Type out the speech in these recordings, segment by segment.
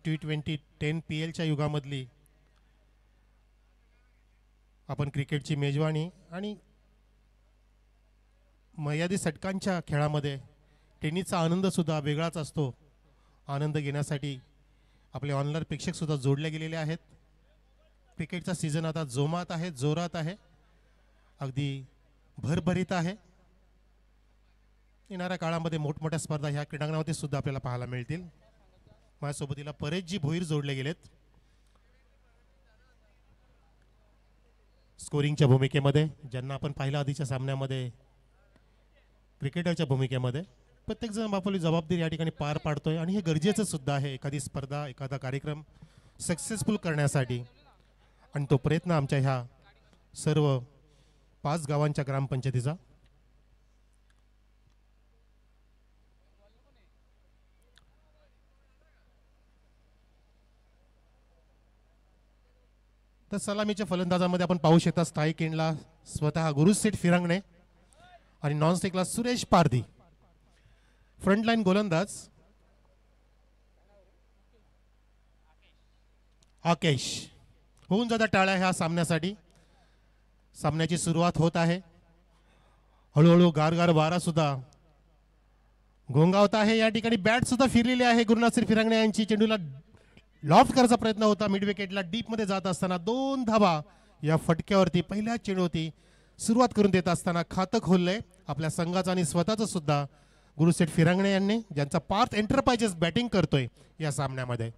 T20 PLच्या युगामधली आपण क्रिकेटची मेजवानी आणि मर्यादित षटकांच्या खेळामध्ये टेनिसचा आनंदसुद्धा वेगळाच असतो. आनंद घेण्यासाठी आपले ऑनलाईन प्रेक्षकसुद्धा जोडले गेलेले आहेत. क्रिकेटचा सीझन आता जोमात आहे, जोरात आहे, अगदी भरभरीत आहे. येणाऱ्या काळामध्ये मोठमोठ्या स्पर्धा ह्या क्रीडांगणामध्ये सुद्धा आपल्याला पाहायला मिळतील. माझ्यासोबतीला परेशजी भोईर जोडले गेलेत स्कोरिंगच्या भूमिकेमध्ये, ज्यांना आपण पाहिलं आधीच्या सामन्यामध्ये क्रिकेटरच्या भूमिकेमध्ये. प्रत्येकजण आपली जबाबदारी या ठिकाणी पार पाडतोय आणि हे गरजेचं सुद्धा आहे एखादी स्पर्धा, एखादा कार्यक्रम सक्सेसफुल करण्यासाठी. आणि तो प्रयत्न आमच्या ह्या सर्व 5 गावांच्या ग्रामपंचायतीचा. तर सलामीच्या फलंदाजामध्ये आपण पाहू शकता स्थायिक एंडला स्वतः गुरुसेठ फिरंगणे आणि नॉनस्टिकला सुरेश पारधी. फ्रंटलाईन गोलंदाज आकेश. होऊन जाता टाळ्या ह्या सामन्यासाठी. सामन्याची सुरुवात होत आहे. हळूहळू गारगार वारा सुद्धा घोंगावत आहे. या ठिकाणी बॅट सुद्धा फिरलेली आहे गुरुनाथ फिरंगणे यांची. चेंडूला लॉफ्ट करायचा प्रयत्न होता मिड विकेटला. डीप मध्ये जात असताना 2 धावा या फटक्यावरती पहिल्या चेंडूवरती सुरुवात करून देत असताना खातं खोललंय आपल्या संघाचं आणि स्वतःचं सुद्धा गुरुसेठ फिरंगणे यांनी, ज्यांचा पार्थ एंटरप्राइजेस बॅटिंग करतोय या सामन्यामध्ये.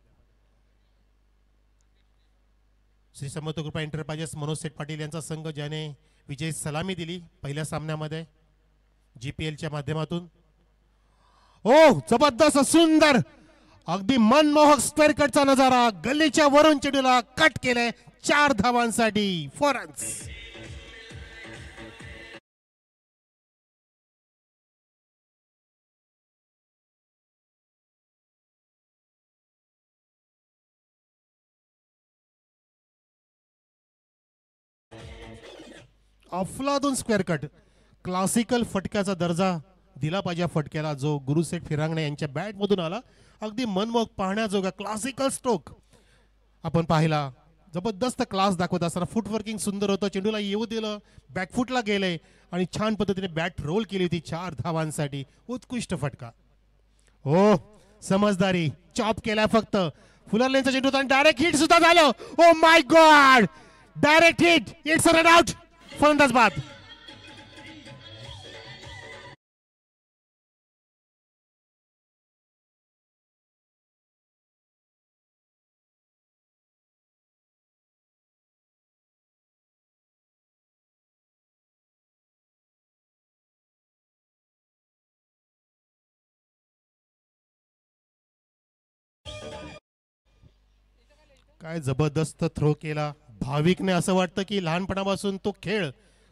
श्री समर्थ कृपा एंटरप्राइजेस मनोज सेठ पाटील यांचा संघ, ज्याने विजय सलामी दिली पहिल्या सामन्यामध्ये GPLच्या माध्यमातून. ओ जबरदस्त सुंदर अगदी मनमोहक स्क्वेअर कटचा नजारा. गल्लीच्या वरून चेंडूला कट केलंय 4 धावांसाठी 4 रन्स. अफलातून स्क्वेअर कट. क्लासिकल फटक्याचा दर्जा दिला पाहिजे फटक्याला, जो गुरुसेठ फिरंगणे यांच्या बॅटमधून आला. अगदी मनमोहक पाहण्याजोगा क्लासिकल स्ट्रोक आपण पाहिला. जबरदस्त क्लास दाखवत असताना फुटवर्किंग सुंदर होतं. चेंडूला येऊ दिलं, बॅकफुटला गेले आणि छान पद्धतीने बॅट रोल केली होती 4 धावांसाठी. उत्कृष्ट फटका. हो समजदारी, चॉप केलाय फक्त. फुलरलेनचा चेंडू आणि डायरेक्ट हिट सुद्धा झालं. Oh my God, direct hit. It's a run out. फलंदाज बाद. काय जबरदस्त थ्रो केला भाविकने. असं वाटतं की लहानपणापासून तो खेळ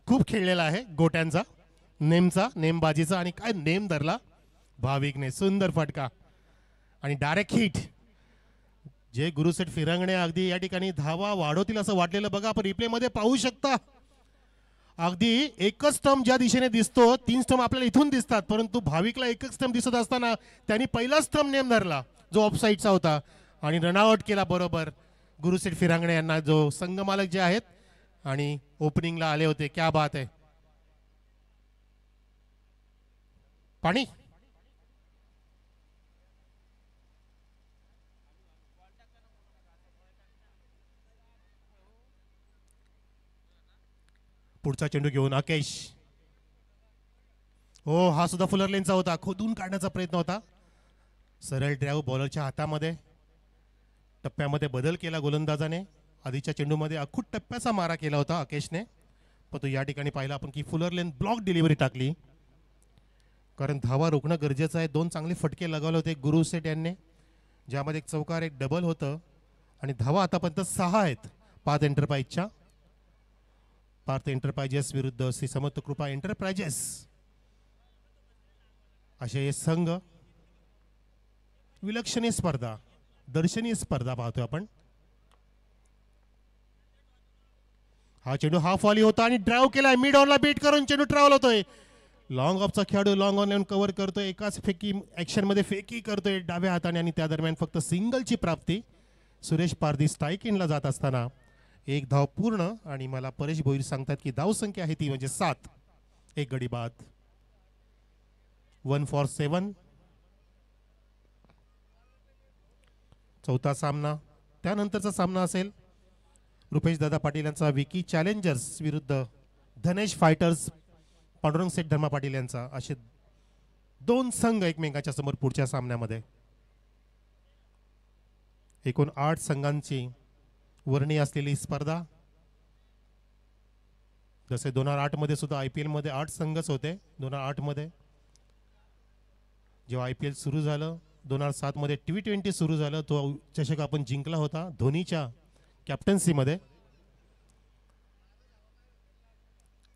खूप खेळलेला आहे गोट्यांचा, नेमचा, नेमबाजीचा, आणि काय नेम धरला भाविकने. सुंदर फटका आणि डायरेक्ट हिट. जे गुरुसेठ फिरंगणे अगदी या ठिकाणी धावा वाढवतील असं वाटलेलं बघा. आपण रिप्ले मध्ये पाहू शकता. अगदी एकच स्टंप ज्या दिशेने दिसतो, 3 स्टंप आपल्याला इथून दिसतात, परंतु भाविकला एकच स्टंप दिसत असताना त्यांनी पहिला स्टंप नेम धरला जो ऑफ साईडचा होता आणि रनआउट केला बरोबर गुरुसेठ फिरंगणे यांना, जो संघमालक जे आहेत आणि ओपनिंगला आले होते. क्या बात आहे. पाणी पुढचा चेंडू घेऊन आकेश. हो हा सुद्धा फुलर लेनचा होता. खोदून काढण्याचा प्रयत्न होता. सरळ ड्राईव्ह बॉलरच्या हातामध्ये. टप्प्यामध्ये बदल केला गोलंदाजाने. आधीच्या चेंडूमध्ये अखूट टप्प्याचा मारा केला होता आकेशने, पण तो या ठिकाणी पाहिला आपण की फुलर लेन ब्लॉक डिलिव्हरी टाकली, कारण धावा रोखणं गरजेचं आहे. 2 चांगले फटके लगावले होते गुरुसेठ यांनी, ज्यामध्ये एक चौकार एक डबल होतं आणि धावा आतापर्यंत 6 आहेत पार्थ एंटरप्राइजच्या. पार्थ एंटरप्राइजेस विरुद्ध श्री समर्थ कृपा एंटरप्राइजेस असे हे संघ. विलक्षणीय स्पर्धा, दर्शनीय स्पर्धा पाहतोय आपण. हा चेंडू हाफ वॉली होता आणि ड्राईव्ह केलाय मिड ऑनला बीट करून चेंडू ट्रॅव्हल होतोय. लॉंग ऑफचा खेळाडू लॉंग ऑन लावून कव्हर करतोय, एकाच फेकी ॲक्शनमध्ये फेकी करतोय डाव्या हाताने आणि त्या दरम्यान फक्त सिंगलची प्राप्ती. सुरेश पारधी स्ट्राईक इनला जात असताना एक धाव पूर्ण आणि मला परेश भोईर सांगतात की धाव संख्या आहे ती म्हणजे 7. एक गडी बाद. 1 for 7. चौथा सामना. त्यानंतरचा सामना असेल रुपेश दादा पाटील यांचा विकी चॅलेंजर्स विरुद्ध धनेश फायटर्स पांडुरंग सेठ धर्मा पाटील यांचा. असे 2 संघ एकमेकांच्या समोर पुढच्या सामन्यामध्ये. एकूण 8 संघांची वर्णी असलेली स्पर्धा. जसे 2008 मध्ये सुद्धा IPL मध्ये 8 संघच होते. 2008 मध्ये जेव्हा IPL सुरू झालं, 2007 मध्ये T20 सुरू झालं, तो चषक आपण जिंकला होता धोनीच्या कॅप्टन्सीमध्ये.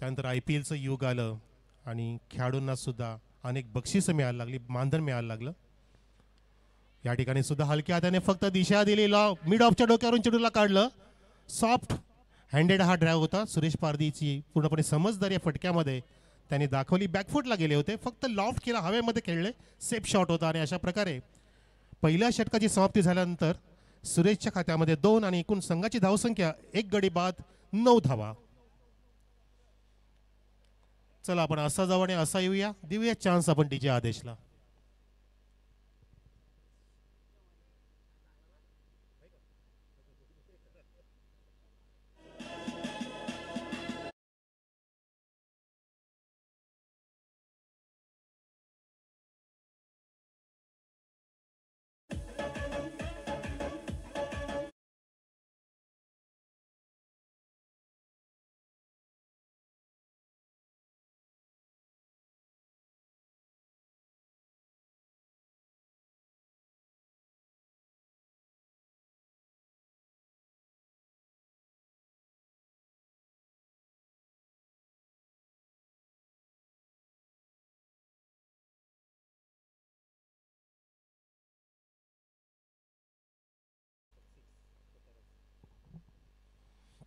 त्यानंतर IPLचं युग आलं आणि खेळाडूंना सुद्धा अनेक बक्षिसं मिळायला लागली, मानधन मिळायला लागलं. या ठिकाणी सुद्धा हलक्या हाताने फक्त दिशा दिली, मिड ऑफच्या डोक्यावरून चेंडूला काढलं. सॉफ्ट हँडेड हा ड्राईव्ह होता. सुरेश पारधीची पूर्णपणे समजदारी या फटक्यामध्ये त्यांनी दाखवली. बॅकफुटला गेले होते, फक्त लॉफ्ट केला, हवेमध्ये खेळले, सेफ शॉट होता. आणि अशा प्रकारे पहिल्या षटकाची समाप्ती झाल्यानंतर सुरेशच्या खात्यामध्ये 2 आणि एकूण संघाची धावसंख्या 1 गडी बाद 9 धावा. चला आपण असा जाऊ आणि असा येऊया, देऊया चान्स आपण DJ आदेशला.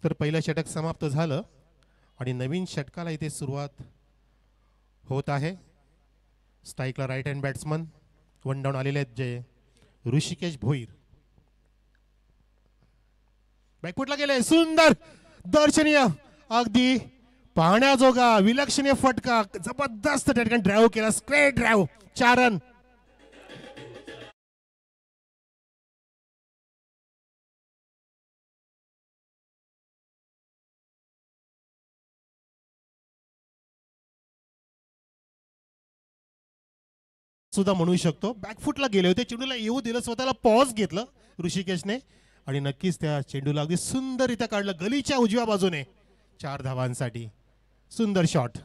तर पहिलं षटक समाप्त झालं आणि नवीन षटकाला इथे सुरुवात होत आहे. स्ट्राईकला राईट हँड बॅट्समन 1 डाऊन आलेले आहेत जे ऋषिकेश भोईर. बॅकफुटला गेले, सुंदर दर्शनीय अगदी पाहण्याजोगा विलक्षणीय फटका, जबरदस्त त्या ठिकाणी ड्राईव्ह केला, स्ट्रेट ड्राईव्ह, 4 रन. सुद्धा म्हणू शकतो. बॅकफुटला गेले होते, चेंडूला येऊ दिलं, स्वतःला पॉज घेतलं ऋषिकेशने आणि नक्कीच त्या चेंडूला अगदी सुंदररित्या काढलं गलीच्या उजव्या बाजूने 4 धावांसाठी. सुंदर शॉट.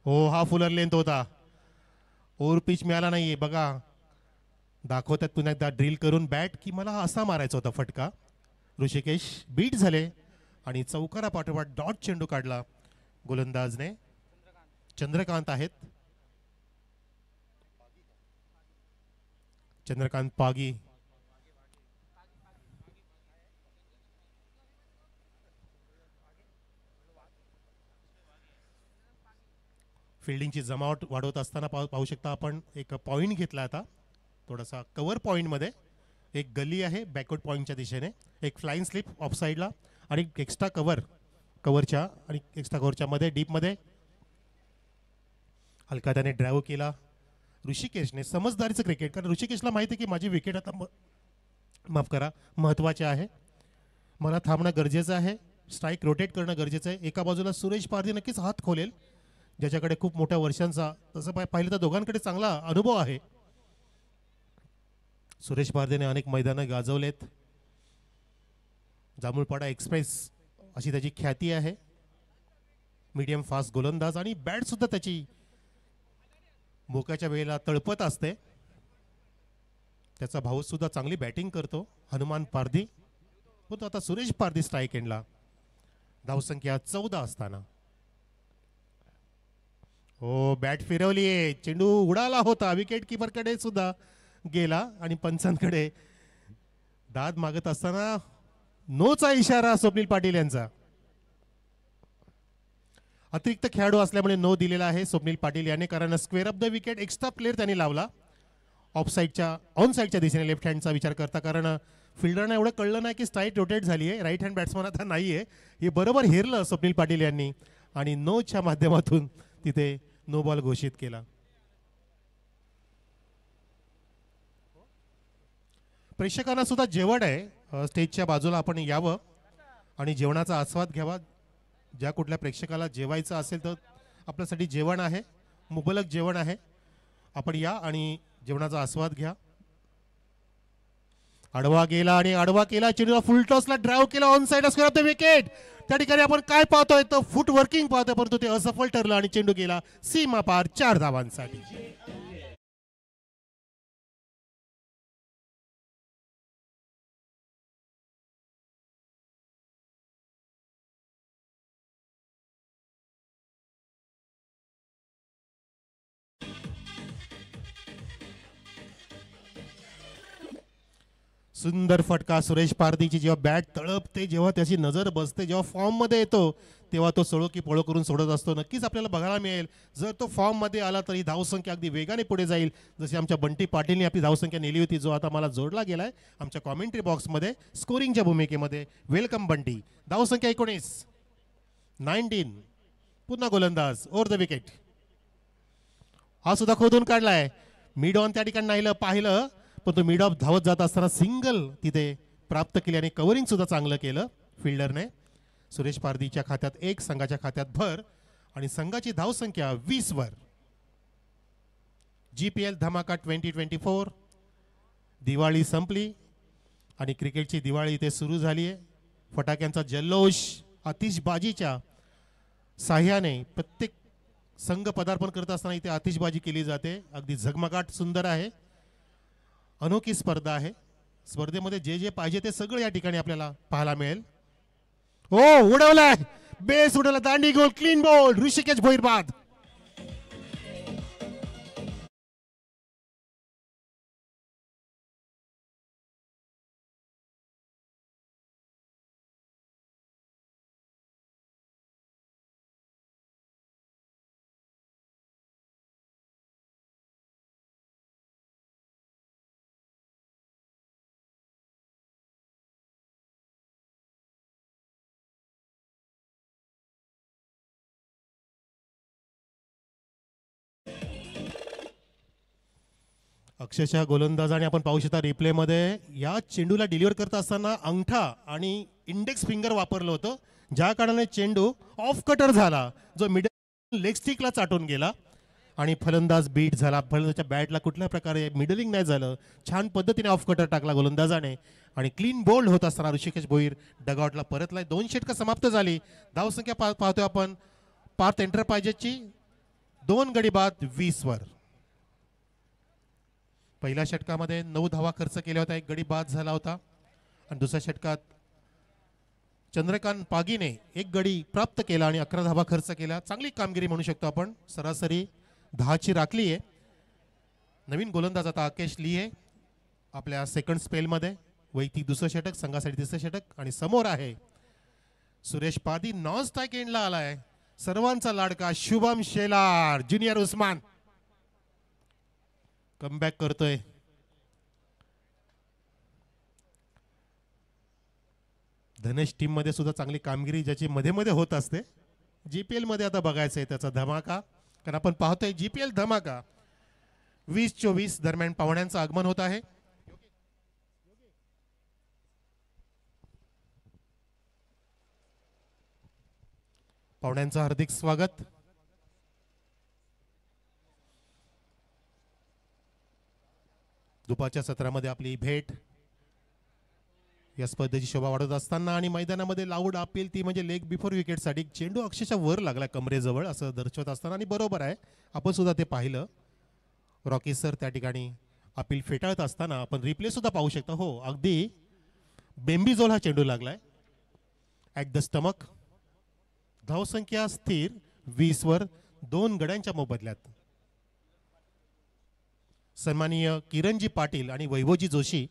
हो, हा फुलर लेंथ होता, ओव्हर पिच मिळाला नाहीये. बघा दाखवतात पुन्हा एकदा ड्रिल करून बॅट की मला असा मारायचा होता फटका. ऋषिकेश बीट झाले आणि चौकारा पाठोपाठ डॉट चेंडू काढला गोलंदाजने. चंद्रकांत आहेत, चंद्रकांत पागी. फिल्डिंगची जमावट वाढवत असताना पाहू शकता आपण एक पॉइंट घेतला आता थोडासा कव्हर पॉइंटमध्ये. एक गल्ली आहे बॅकवर्ड पॉइंटच्या दिशेने, एक फ्लाइंग स्लिप ऑफ साईडला आणि एक्स्ट्रा कव्हरच्या आणि एक्स्ट्रा कव्हरच्या मध्ये डीपमध्ये हलका त्याने ड्राईव्ह केला ऋषिकेशने. समजदारीचं क्रिकेट, कारण ऋषिकेशला माहिती आहे की माझी विकेट आता माफ करा महत्त्वाचे आहे, मला थांबणं गरजेचं आहे, स्ट्राईक रोटेट करणं गरजेचं आहे. एका बाजूला सुरेश पारधी नक्कीच हात खोलेल, ज्याच्याकडे खूप मोठ्या वर्षांचा तसं पाहिलं तर दोघांकडे चांगला अनुभव आहे. सुरेश पारधीने अनेक मैदानं गाजवलेत, जांभूळपाडा एक्सप्रेस अशी त्याची ख्याती आहे. मीडियम फास्ट गोलंदाज आणि बॅट सुद्धा त्याची मोक्याच्या वेळेला तळपत असते. त्याचा भाऊ सुद्धा चांगली बॅटिंग करतो हनुमान पारधी. पण आता सुरेश पारधी स्ट्राईक एंडला, धावसंख्या 14 असताना. हो, बॅट फिरवलीये, चेंडू उडाला होता, विकेट किपरकडे सुद्धा गेला आणि पंचांकडे दाद मागत असताना नोचा इशारा स्वप्नील पाटील यांचा. अतिरिक्त खेळाडू असल्यामुळे नो दिलेला आहे स्वप्नील पाटील याने, कारण square off the wicket extra player त्यांनी लावला ऑफ साईडच्या ऑन साईडच्या दिशेने लेफ्ट हँडचा विचार करता, कारण फिल्डरना एवढं कळलं नाही की स्ट्राईक रोटेट झाली आहे, राईट हँड बॅट्समन आता नाही आहे, हे बरोबर हेरलं स्वप्नील पाटील यांनी आणि नोच्या माध्यमातून तिथे नो बॉल घोषित केला. प्रेक्षकांना सुद्धा जेवण आहे, स्टेजच्या बाजूला आपण यावं आणि जेवणाचा आस्वाद घ्यावा. ज्या कुठल्या प्रेक्षकाला जेवायचं असेल तर आपल्यासाठी जेवण आहे, मुबलक जेवण आहे, आपण या आणि जेवणाचा आस्वाद घ्या. आडवा गेला आणि आडवा केला, चेंडूला फुल टॉसला ड्राइव्ह केला, on side square off the wicket. त्या ठिकाणी आपण काय पाहतोय तर फुट वर्किंग पाहतोय, परंतु ते असफल ठरलं आणि चेंडू गेला सीमा पार 4 धावांसाठी. सुंदर फटका सुरेश पारदीची, जेव्हा बॅट तळपते, जेव्हा त्याची नजर बसते, जेव्हा फॉर्म मध्ये येतो तेव्हा तो सळो की पळो करून सोडत असतो. नक्कीच आपल्याला बघायला मिळेल जर तो फॉर्म मध्ये आला तरी धावसंख्या अगदी वेगाने पुढे जाईल, जशी आमच्या बंटी पाटीलने आपली धावसंख्या नेली होती, जो आता मला जोडला गेलाय आमच्या कॉमेंट्री बॉक्समध्ये स्कोरिंगच्या भूमिकेमध्ये. वेलकम बंटी. धावसंख्या 19. पुन्हा गोलंदाज ओव्हर द विकेट. हा सुद्धा खोदून काढलाय, मिड ऑन त्या ठिकाणी नाही पाहिलं, पण तो मिड ऑफ धावत जात असताना सिंगल तिथे प्राप्त केली आणि कव्हरिंग सुद्धा चांगलं केलं फिल्डरने. सुरेश पारदीच्या खात्यात 1, संघाच्या खात्यात भर आणि संघाची धावसंख्या 20 वर. GPL धमाका 2024. दिवाळी संपली आणि क्रिकेटची दिवाळी इथे सुरू झाली आहे. फटाक्यांचा जल्लोष आतिषबाजीच्या साह्याने प्रत्येक संघ पदार्पण करत असताना इथे आतिषबाजी केली जाते. अगदी झगमगाट सुंदर आहे, अनोखी स्पर्धा आहे. स्पर्धेमध्ये जे जे पाहिजे ते सगळं या ठिकाणी आपल्याला पाहायला मिळेल. हो, उडवलाय, बेस उडवला, दांडी गोल, क्लीन बॉल, ऋषिकेश भोईर बाद. अक्षरशः गोलंदाजाने आपण पाहू शकता रिप्ले मध्ये या चेंडूला डिलिव्हर करत असताना अंगठा आणि इंडेक्स फिंगर वापरलं होतं, ज्या कारणाने चेंडू ऑफ कटर झाला, जो मिडल लेग स्टिकला चाटून गेला आणि फलंदाज बीट झाला. फलंदाजच्या बॅटला कुठल्या प्रकारे मिडलिंग नाही झालं, छान पद्धतीने ऑफ कटर टाकला गोलंदाजाने आणि क्लीन बोल्ड होत असताना ऋषिकेश भोईर डगआउटला परतलाय. 2 षटकं समाप्त झाली. धावसंख्या पाहतोय आपण पार्थ एंटरप्राइजेसची 2 गडी बाद 20 वर. पहिल्या षटकामध्ये 9 धावा खर्च केल्या होत्या, 1 गडी बाद झाला होता आणि दुसऱ्या षटकात चंद्रकांत पागीने 1 गडी प्राप्त केला आणि 11 धावा खर्च केल्या. चांगली कामगिरी म्हणू शकतो आपण, सरासरी 10ची राखली आहे. नवीन गोलंदाज आता आकेश लिहे आपल्या सेकंड स्पेलमध्ये, वैयक्तिक दुसरं षटक, संघासाठी तिसरं षटक आणि समोर आहे सुरेश पारदी. नॉन स्ट्राईक एंडला आलाय सर्वांचा लाडका शुभम शेलार, ज्युनियर उस्मान कमबॅक करतोय. धनेश टीम मध्ये सुद्धा चांगली कामगिरी ज्याची मध्ये मध्ये होत असते. GPL मध्ये आता बघायचं आहे त्याचा धमाका, कारण आपण पाहतोय GPL धमाका 2024 दरम्यान पाहुण्यांचं आगमन होत आहे. पाहुण्यांचं हार्दिक स्वागत. दुपारच्या सत्रामध्ये आपली भेट या स्पर्धेची शोभा वाढत असताना आणि मैदानामध्ये लाऊड अपील ती म्हणजे लेग बिफोर विकेटसाठी चेंडू अक्षरशः वर लागला कमरेजवळ असं दर्शवत असताना, आणि बरोबर आहे, आपण सुद्धा ते पाहिलं. रॉकी सर त्या ठिकाणी अपील फेटाळत असताना आपण रिप्ले सुद्धा पाहू शकता. हो, अगदी बेंबीजोल हा चेंडू लागलाय ॲट द स्टमक. धावसंख्या स्थिर 20 वर 2 गड्यांच्या मोबदल्यात. सन्माननीय किरणजी पाटील आणि वैभवजी जोशी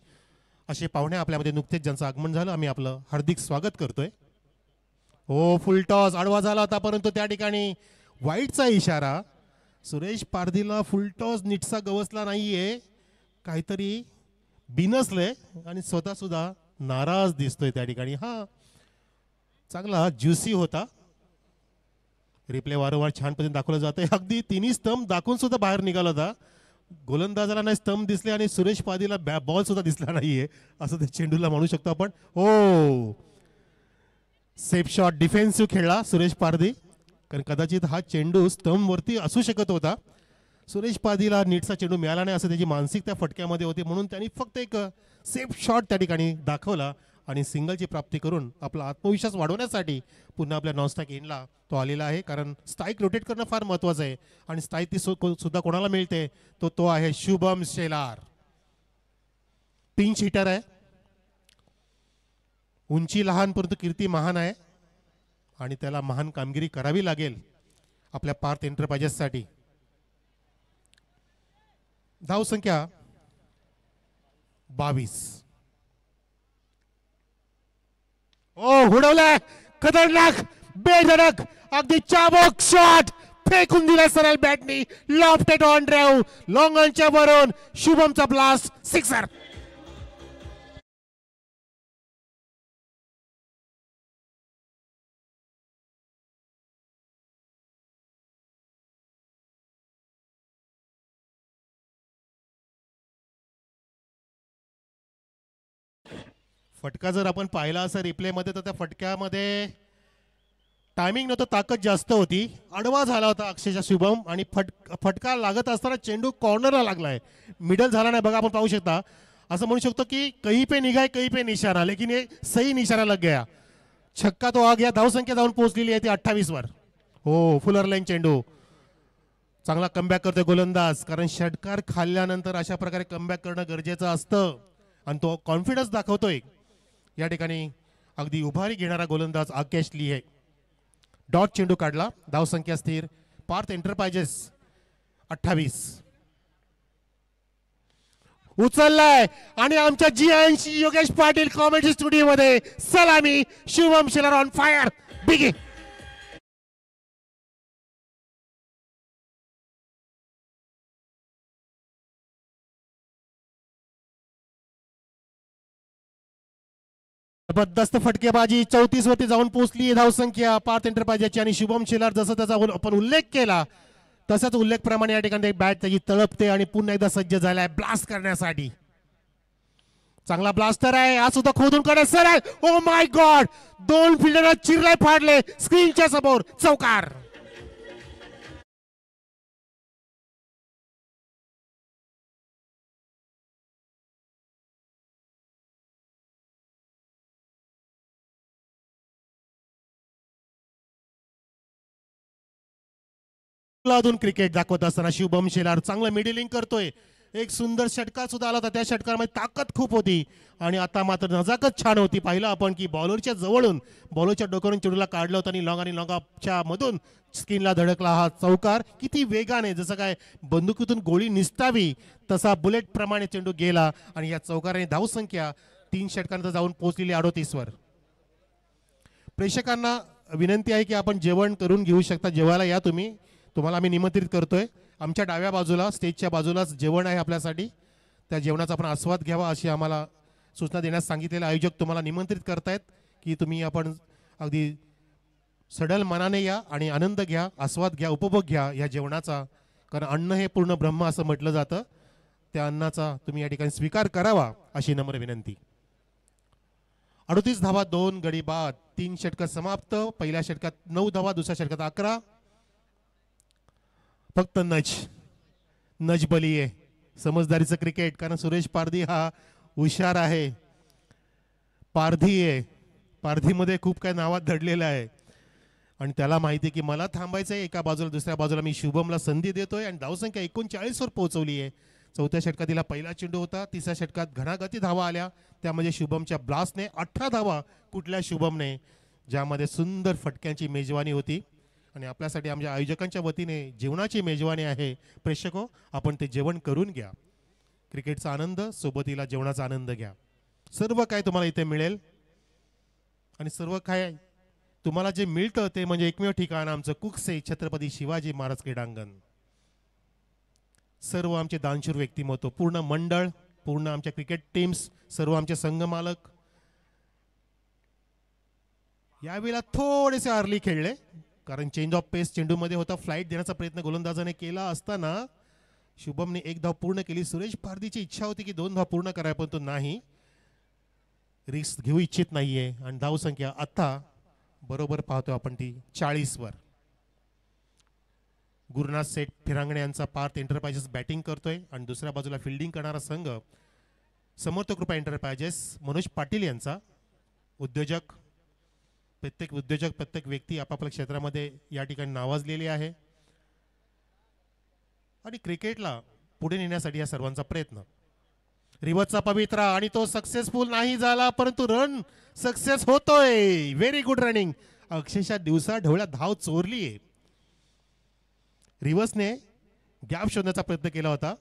असे पाहुणे आपल्यामध्ये नुकतेच ज्यांचं आगमन झालं, आम्ही आपलं हार्दिक स्वागत करतोय. हो, फुल टॉस आडवा झाला होता, परंतु त्या ठिकाणी वाईटचा इशारा. सुरेश पारधीला फुल टॉस नीटसा गवसला नाहीये, काहीतरी बिनसलंय आणि स्वतः सुद्धा नाराज दिसतोय त्या ठिकाणी. हा चांगला ज्युसी होता. रिप्ले वारंवार छान पद्धतीने दाखवलं जातंय. अगदी तिन्ही स्तंभ दाखवून सुद्धा बाहेर निघाला होता. गोलंदाजाला नाही स्तंभ दिसले आणि सुरेश पारधीला बॉल सुद्धा दिसला नाहीये, असं त्या चेंडूला म्हणू शकतो आपण. हो, सेफ शॉट, डिफेन्सिव्ह खेळला सुरेश पारधी, कारण कदाचित हा चेंडू स्तंभ वरती असू शकत होता. सुरेश पारधीला नीटचा चेंडू मिळाला नाही असं त्याची मानसिकता फटक्यामध्ये होती, म्हणून त्यांनी फक्त एक सेफ शॉट त्या ठिकाणी दाखवला आणि सिंगलची प्राप्ती करून आपला आत्मविश्वास वाढवण्यासाठी पुन्हा आपल्या नॉनस्ट्राईक एंडला तो आलेला आहे. कारण स्ट्राईक रोटेट करणं फार महत्त्वाचं आहे आणि स्ट्राईक ती सुद्धा कोणाला मिळते तो आहे शुभम शेलार. पिंच हिटर आहे, उंची लहान परंतु कीर्ती महान आहे आणि त्याला महान कामगिरी करावी लागेल आपल्या पार्थ एंटरप्राइजेससाठी. धाव संख्या 22. ओ हुडवलाय, खतरनाक, बेधडक, अगदी चाबूक शॉट फेकून दिला सरळ बॅटनी, लॉफ्टेड ऑन ड्राइव्ह, लॉंग ऑनच्या वरून शुभमचा ब्लास्ट, सिक्सर. फटका जर आपण पाहिला असं रिप्लेमध्ये तर त्या फटक्यामध्ये टायमिंग नव्हतं, ताकद जास्त होती. आडवा झाला होता अक्षरशः शुभम आणि फटका लागत असताना चेंडू कॉर्नरला लागलाय, मिडल झाला नाही. बघा आपण पाहू शकता, असं म्हणू शकतो की कहीं पे निगाह कहीं पे निशाणा, लेकिन ये सही निशाणा लग गया. छक्का तो आ गया. धावसंख्या जाऊन पोहोचलेली आहे ती 28 वर. हो, फुलर लाईन चेंडू. चांगला कमबॅक करतोय गोलंदाज, कारण षटकार खाल्ल्यानंतर अशा प्रकारे कमबॅक करणं गरजेचं असतं आणि तो कॉन्फिडन्स दाखवतोय. या ठिकाणी अगदी उभारी घेणारा गोलंदाज आकेश लिहे. डॉट चेंडू काढला. धावसंख्या स्थिर. पार्थ एंटरप्राइजेस 28. उचललाय आणि आमच्या जी योगेश पाटील कॉमेडी स्टुडिओ मध्ये सलामी. Shubham Shelar on fire. बिगी. जबरदस्त फटकेबाजी 34 वरती जाऊन पोहोचली धावसंख्या पार्थ एंटरप्राइजेसची आणि शुभम शेलार जसं त्याचा आपण उल्लेख केला तसाच उल्लेख प्रमाणे या ठिकाणी बॅट त्याची तळपते आणि पुन्हा एकदा सज्ज झालाय ब्लास्ट करण्यासाठी. चांगला ब्लास्टर आहे हा सुद्धा खोदून काढत सरळ. ओ माय गॉड, दोन फिल्डर चिरले फाडले स्क्रीनच्या समोर. चौकार. क्रिकेट दाखवत असताना शुभम शेलार चांगलं मिडलिंग करतोय. एक सुंदर षटकार सुद्धा आला होता, त्या षटकामध्ये ताकद खूप होती आणि आता मात्र नजाकत छान होती. पाहिलं आपण की बॉलरच्या जवळून बॉलरच्या डोक्यावरून चेंडूला काढलं होतं आणि लॉंग ऑफच्या मधून स्किनला धडकला हा चौकार. किती वेगाने, जसं काय बंदुकीतून गोळी निसटावी तसा बुलेट प्रमाणे चेंडू गेला आणि या चौकाराने धावसंख्या 3 षटकांत जाऊन पोहोचलेली 38 वर. प्रेक्षकांना विनंती आहे की आपण जेवण करून घेऊ शकता. जेवायला या तुम्ही, तुम्हाला आम्ही निमंत्रित करतोय. आमच्या डाव्या बाजूला स्टेजच्या बाजूलाच जेवण आहे आपल्यासाठी. त्या जेवणाचा आपण आस्वाद घ्यावा अशी आम्हाला सूचना देण्यास सांगितलेले आयोजक तुम्हाला निमंत्रित करतायत की तुम्ही आपण अगदी सडल मनाने या आणि आनंद घ्या, आस्वाद घ्या, उपभोग घ्या या जेवणाचा. कारण अन्न हे पूर्ण ब्रह्म असं म्हटलं जातं. त्या अन्नाचा तुम्ही या ठिकाणी स्वीकार करावा अशी नम्र विनंती. 38 धावा, 2 गडी बाद, 3 षटक समाप्त. पहिल्या षटकात 9 धावा, दुसऱ्या षटकात 11. फक्त नज बली आहे. समजदारीचं क्रिकेट, कारण सुरेश पारधी हा हुशार आहे, पारधी आहे. पारधीमध्ये खूप काय नावात दडलेलं आहे आणि त्याला माहिती आहे की मला थांबायचं आहे. एका बाजूला दुसऱ्या बाजूला मी शुभमला संधी देतोय आणि धावसंख्या 39 वर पोहोचवली आहे. चौथ्या षटकात तिला पहिला चेंडू होता. तिसऱ्या षटकात घणागती धावा आल्या, त्यामध्ये शुभमच्या ब्लास्टने 18 धावा कुठल्या शुभमने, ज्यामध्ये सुंदर फटक्यांची मेजवानी होती. आणि आपल्यासाठी आमच्या आयोजकांच्या वतीने जेवणाची मेजवानी आहे. प्रेक्षको, आपण ते जेवण करून घ्या. क्रिकेटचा आनंद सोबतीला जेवणाचा आनंद घ्या. सर्व काय तुम्हाला इथे मिळेल आणि सर्व काय तुम्हाला जे मिळतं ते म्हणजे एकमेव ठिकाण आमचं कुकसे छत्रपती शिवाजी महाराज क्रीडांगण. सर्व आमचे दानशूर व्यक्तिमत्व, पूर्ण मंडळ, पूर्ण आमच्या क्रिकेट टीम्स, सर्व आमचे संघ मालक यावेळेला थोडेसे अर्ली खेळले, कारण चेंज ऑफ पेस चेंडूमध्ये होता. फ्लाईट देण्याचा प्रयत्न गोलंदाजाने केला असताना शुभमने एक धाव पूर्ण केली. सुरेश पारदीची इच्छा होती की 2 धाव पूर्ण करायला, पण तो नाही, रिस्क घेऊ इच्छित नाहीये. आणि धावसंख्या आता बरोबर पाहतो आपण ती 40 वर. गुरुनाथ सेठ फिरांगणे यांचा पार्थ एंटरप्राइजेस बॅटिंग करतोय आणि दुसऱ्या बाजूला फिल्डिंग करणारा संघ समर्थ कृपा एंटरप्राइजेस मनोज पाटील यांचा. उद्योजक, प्रत्येक उद्योजक, प्रत्येक व्यक्ती आपापल्या क्षेत्रामध्ये या ठिकाणी नावाजलेली आहे आणि क्रिकेटला पुढे नेण्यासाठी या सर्वांचा प्रयत्न. रिवर्सचा पवित्रा आणि तो सक्सेसफुल नाही झाला, परंतु रन सक्सेस होतोय. Very good running. अक्षरशः दिवसा ढवळ्या धाव चोरली आहे. रिवर्सने गॅप शोधण्याचा प्रयत्न केला होता,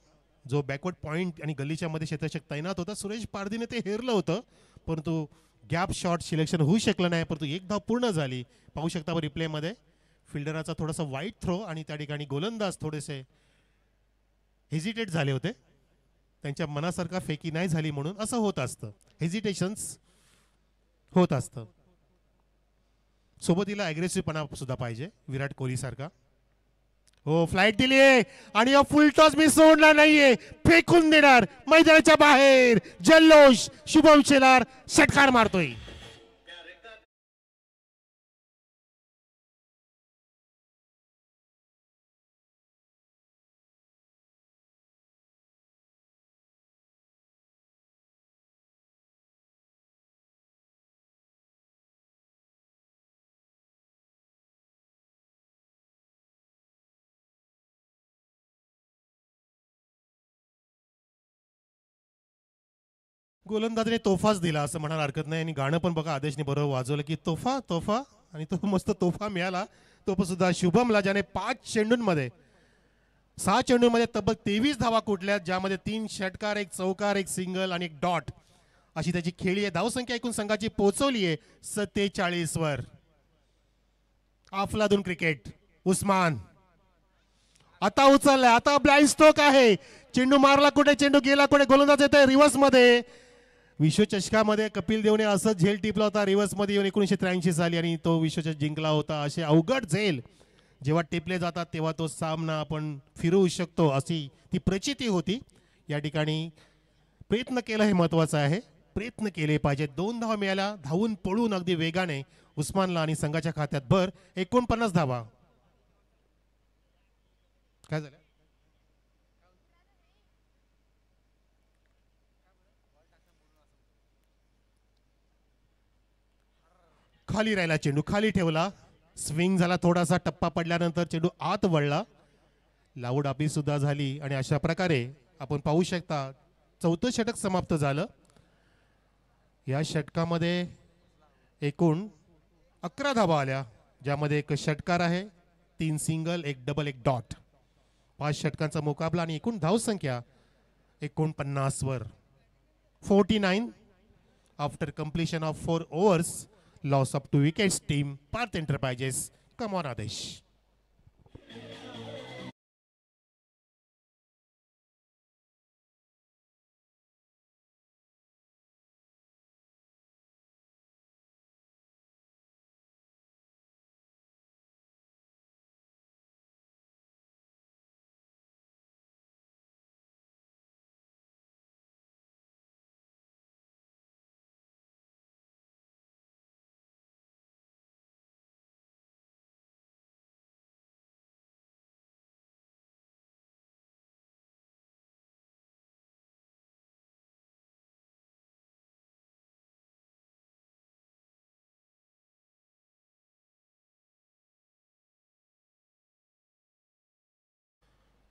जो बॅकवर्ड पॉइंट आणि गल्लीच्या मध्ये क्षेत्ररक्षक तैनात होता. सुरेश पारदीने ते हेरलं होतं, परंतु गॅप शॉट सिलेक्शन होऊ शकलं नाही, परंतु एक धाव पूर्ण झाली. पाहू शकता रिप्लेमध्ये फिल्डरचा थोडासा वाईट थ्रो आणि त्या ठिकाणी गोलंदाज थोडेसे हेजिटेट झाले होते. त्यांच्या मनासारखा फेकी नाही झाली म्हणून असं होत असतं, हेजिटेशन्स होत असतं. सोबतीला अग्रेसिव्हपणा सुद्धा पाहिजे विराट कोहली सारखा. हो, फ्लाईट दिलीये आणि फुल टॉस मी सोडला नाहीये, फेकून देणार मैदानाच्या बाहेर. जल्लोष. शुभम शेलार षटकार मारतोय. गोलंदाजाने तोफाच दिला असं म्हणायला हरकत नाही. आणि गाणं पण बघा आदेशने बरोबर वाजवलं की तोफा तोफा, आणि तो मस्त तोफा मिळाला. तो सुद्धा शुभमला, ज्याने 5 चेंडूंमध्ये 6 चेंडूंमध्ये तब्बल 23 धावा कुठल्यात, ज्यामध्ये 3 षटकार, 1 चौकार, 1 सिंगल आणि 1 डॉट अशी त्याची खेळी आहे. धावसंख्या एकूण संघाची पोहोचवली आहे 47 वर. अफलातून क्रिकेट. उस्मान आता उचललाय, आता ब्लाइंड स्ट्रोक आहे. चेंडू मारला कुठे, चेंडू गेला कुठे, गोलंदाज येतोय रिव्हर्स मध्ये. विश्वचषकामध्ये कपिल देवने असं झेल टिपला होता रिव्हर्स मध्ये येऊन 1983 साली, आणि तो विश्वचषक जिंकला होता. असे अवघड झेल जेव्हा टिपले जातात तेव्हा तो सामना आपण फिरवू शकतो, अशी ती प्रचिती होती. या ठिकाणी प्रयत्न केला हे महत्वाचं आहे, प्रयत्न केले पाहिजे. 2 धावा मिळाल्या, धावून पळून अगदी वेगाने उस्मानला आणि संघाच्या खात्यात भर. 49 धावा. काय झालं? खाली राहिला चेंडू, खाली ठेवला, स्विंग झाला, थोडासा टप्पा पडल्यानंतर चेंडू आत वळला, लाऊड आपली सुद्धा झाली. आणि अशा प्रकारे आपण पाहू शकता 4थं षटक समाप्त झालं. या षटकामध्ये एकूण 11 धावा आल्या, ज्यामध्ये 1 षटकार आहे, 3 सिंगल, 1 डबल, 1 डॉट. 5 षटकांचा मुकाबला आणि एकूण धावसंख्या 49 वर. 49 after completion of 4 overs. Loss of 2 wickets. Team Parth Enterprises. Come on, Adesh.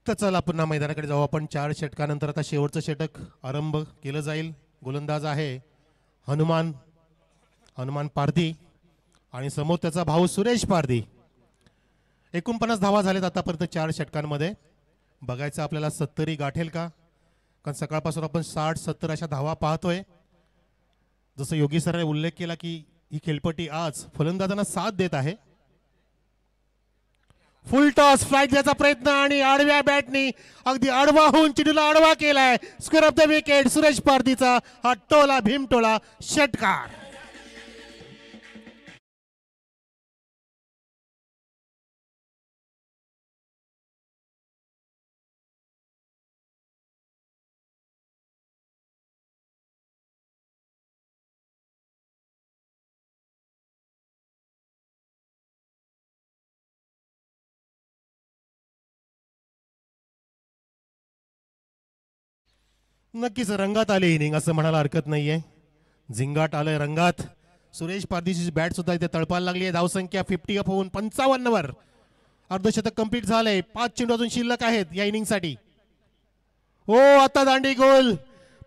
तर चला पुन्हा मैदानाकडे जाऊ आपण. 4 षटकानंतर आता शेवटचं षटक आरंभ केलं जाईल. गोलंदाज आहे हनुमान पारधी आणि समोर त्याचा भाऊ सुरेश पारधी. 49 धावा झालेत आतापर्यंत 4 षटकांमध्ये. बघायचं आपल्याला 70 गाठेल का, कारण सकाळपासून आपण 60-70 अशा धावा पाहतोय. जसं योगी सरांनी उल्लेख केला की ही खेळपट्टी आज फलंदाजांना साथ देत आहे. फुल टॉस फ्लाइट द्यायचा प्रयत्न आणि आडव्या बॅटनी अगदी आडवा होऊन चेंडूला आडवा केलाय. Square off the wicket Suresh पारधीचा हा टोला भीमटोला षटकार. नक्कीच रंगात आले इनिंग असं म्हणायला हरकत नाहीये. झिंगाट आलंय रंगात. सुरेश पारधीची बॅट सुद्धा इथे तळपायला लागली आहे. धावसंख्या 50 अप होऊन 55 वर अर्धशतक कंप्लीट झालंय. 5 चेंडू अजून शिल्लक आहेत या इनिंग साठी. हो आता दांडी गोल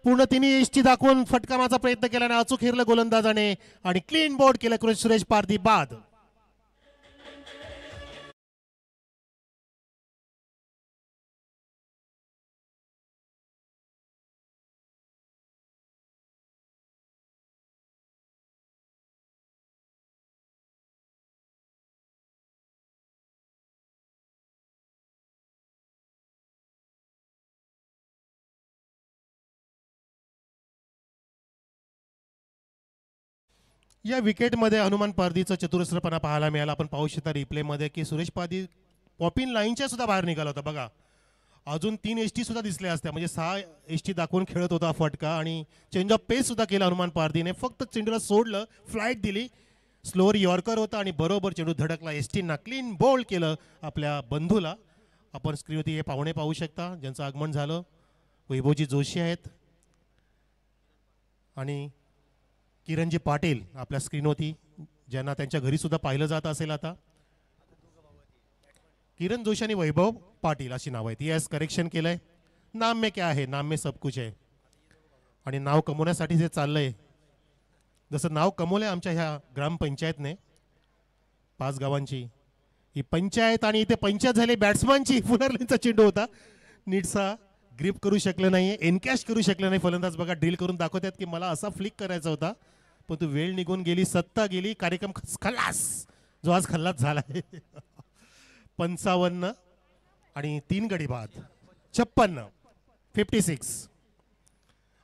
पूर्ण तिन्ही एसटी दाखवून फटका मारण्याचा प्रयत्न केला आणि अचूक हिरलं गोलंदाजाने आणि क्लीन बोर्ड केलं सुरेश पारधी बाद. या विकेटमध्ये हनुमान पारधीचा चतुरस्रपणा पाहायला मिळाला. आपण पाहू शकता रिप्लेमध्ये की सुरेश पारधी पॉपिन लाईनच्या सुद्धा बाहेर निघाला होता. बघा अजून 3 एसटी सुद्धा दिसल्या असत्या म्हणजे 6 एसटी दाखवून खेळत होता फटका आणि चेंज ऑफ पेस सुद्धा केला हनुमान पारधीने. फक्त चेंडूला सोडलं, फ्लाईट दिली, स्लोअर यॉर्कर होता आणि बरोबर चेंडू धडकला. एसटींना क्लीन बोल्ड केलं आपल्या बंधूला. आपण स्क्रीनवरती हे पाहुणे पाहू शकता ज्यांचं आगमन झालं. वैभवजी जोशी आहेत आणि किरणजी पाटील आपल्या स्क्रीनवरती ज्यांना त्यांच्या घरी सुद्धा पाहिलं जात असेल. आता किरण जोशी आणि वैभव पाटील अशी नाव आहेत. येस करेक्शन केलंय. नाम में क्या है, नाम में सब कुछ है. आणि नाव कमवण्यासाठी जे चाललंय जसं नाव कमवलंय आमच्या ह्या ग्रामपंचायतने 5 गावांची ही पंचायत आणि इथे पंचायत झाली बॅट्समॅनची. फुलरलींचा चेंडू होता नीटसा ग्रिप करू शकलं नाही, एनकॅश करू शकलं नाही फलंदाज. बघा ड्रिल करून दाखवतात की मला असा फ्लिक करायचा होता पण तू वेळ निघून गेली, सत्ता गेली, कार्यक्रम खल्लास जो आज खल्लास झाला आहे. 55 आणि 3 गडी बाद 56 56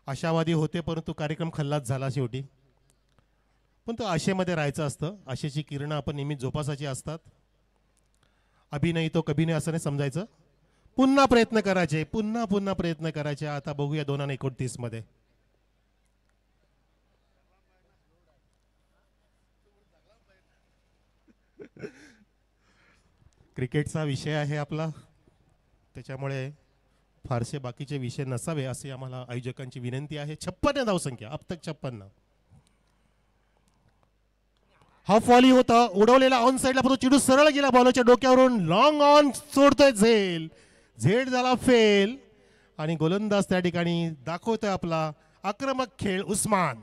आशावादी होते परंतु कार्यक्रम खल्लास झाला शेवटी. पण तो आशेमध्ये राहायचं असतं. आशेची किरणं आपण नेहमी जोपासाची असतात. अभिनय तो कभी नाही असं नाही समजायचं. पुन्हा प्रयत्न करायचे, पुन्हा प्रयत्न करायचे. आता बघूया 2029 मध्ये. क्रिकेटचा विषय आहे आपला त्याच्यामुळे फारसे बाकीचे विषय नसावे असे आम्हाला आयोजकांची विनंती आहे. 56 धावसंख्या अब तक 56. हाफ व्हॉली होता उडवलेला ऑन साइडला पण चेंडू सरळ गेला बॉलरच्या डोक्यावरून. लॉंग ऑन सोडतोय झेल, झेड झाला फेल आणि गोलंदाज त्या ठिकाणी दाखवतोय आपला आक्रमक खेळ. उस्मान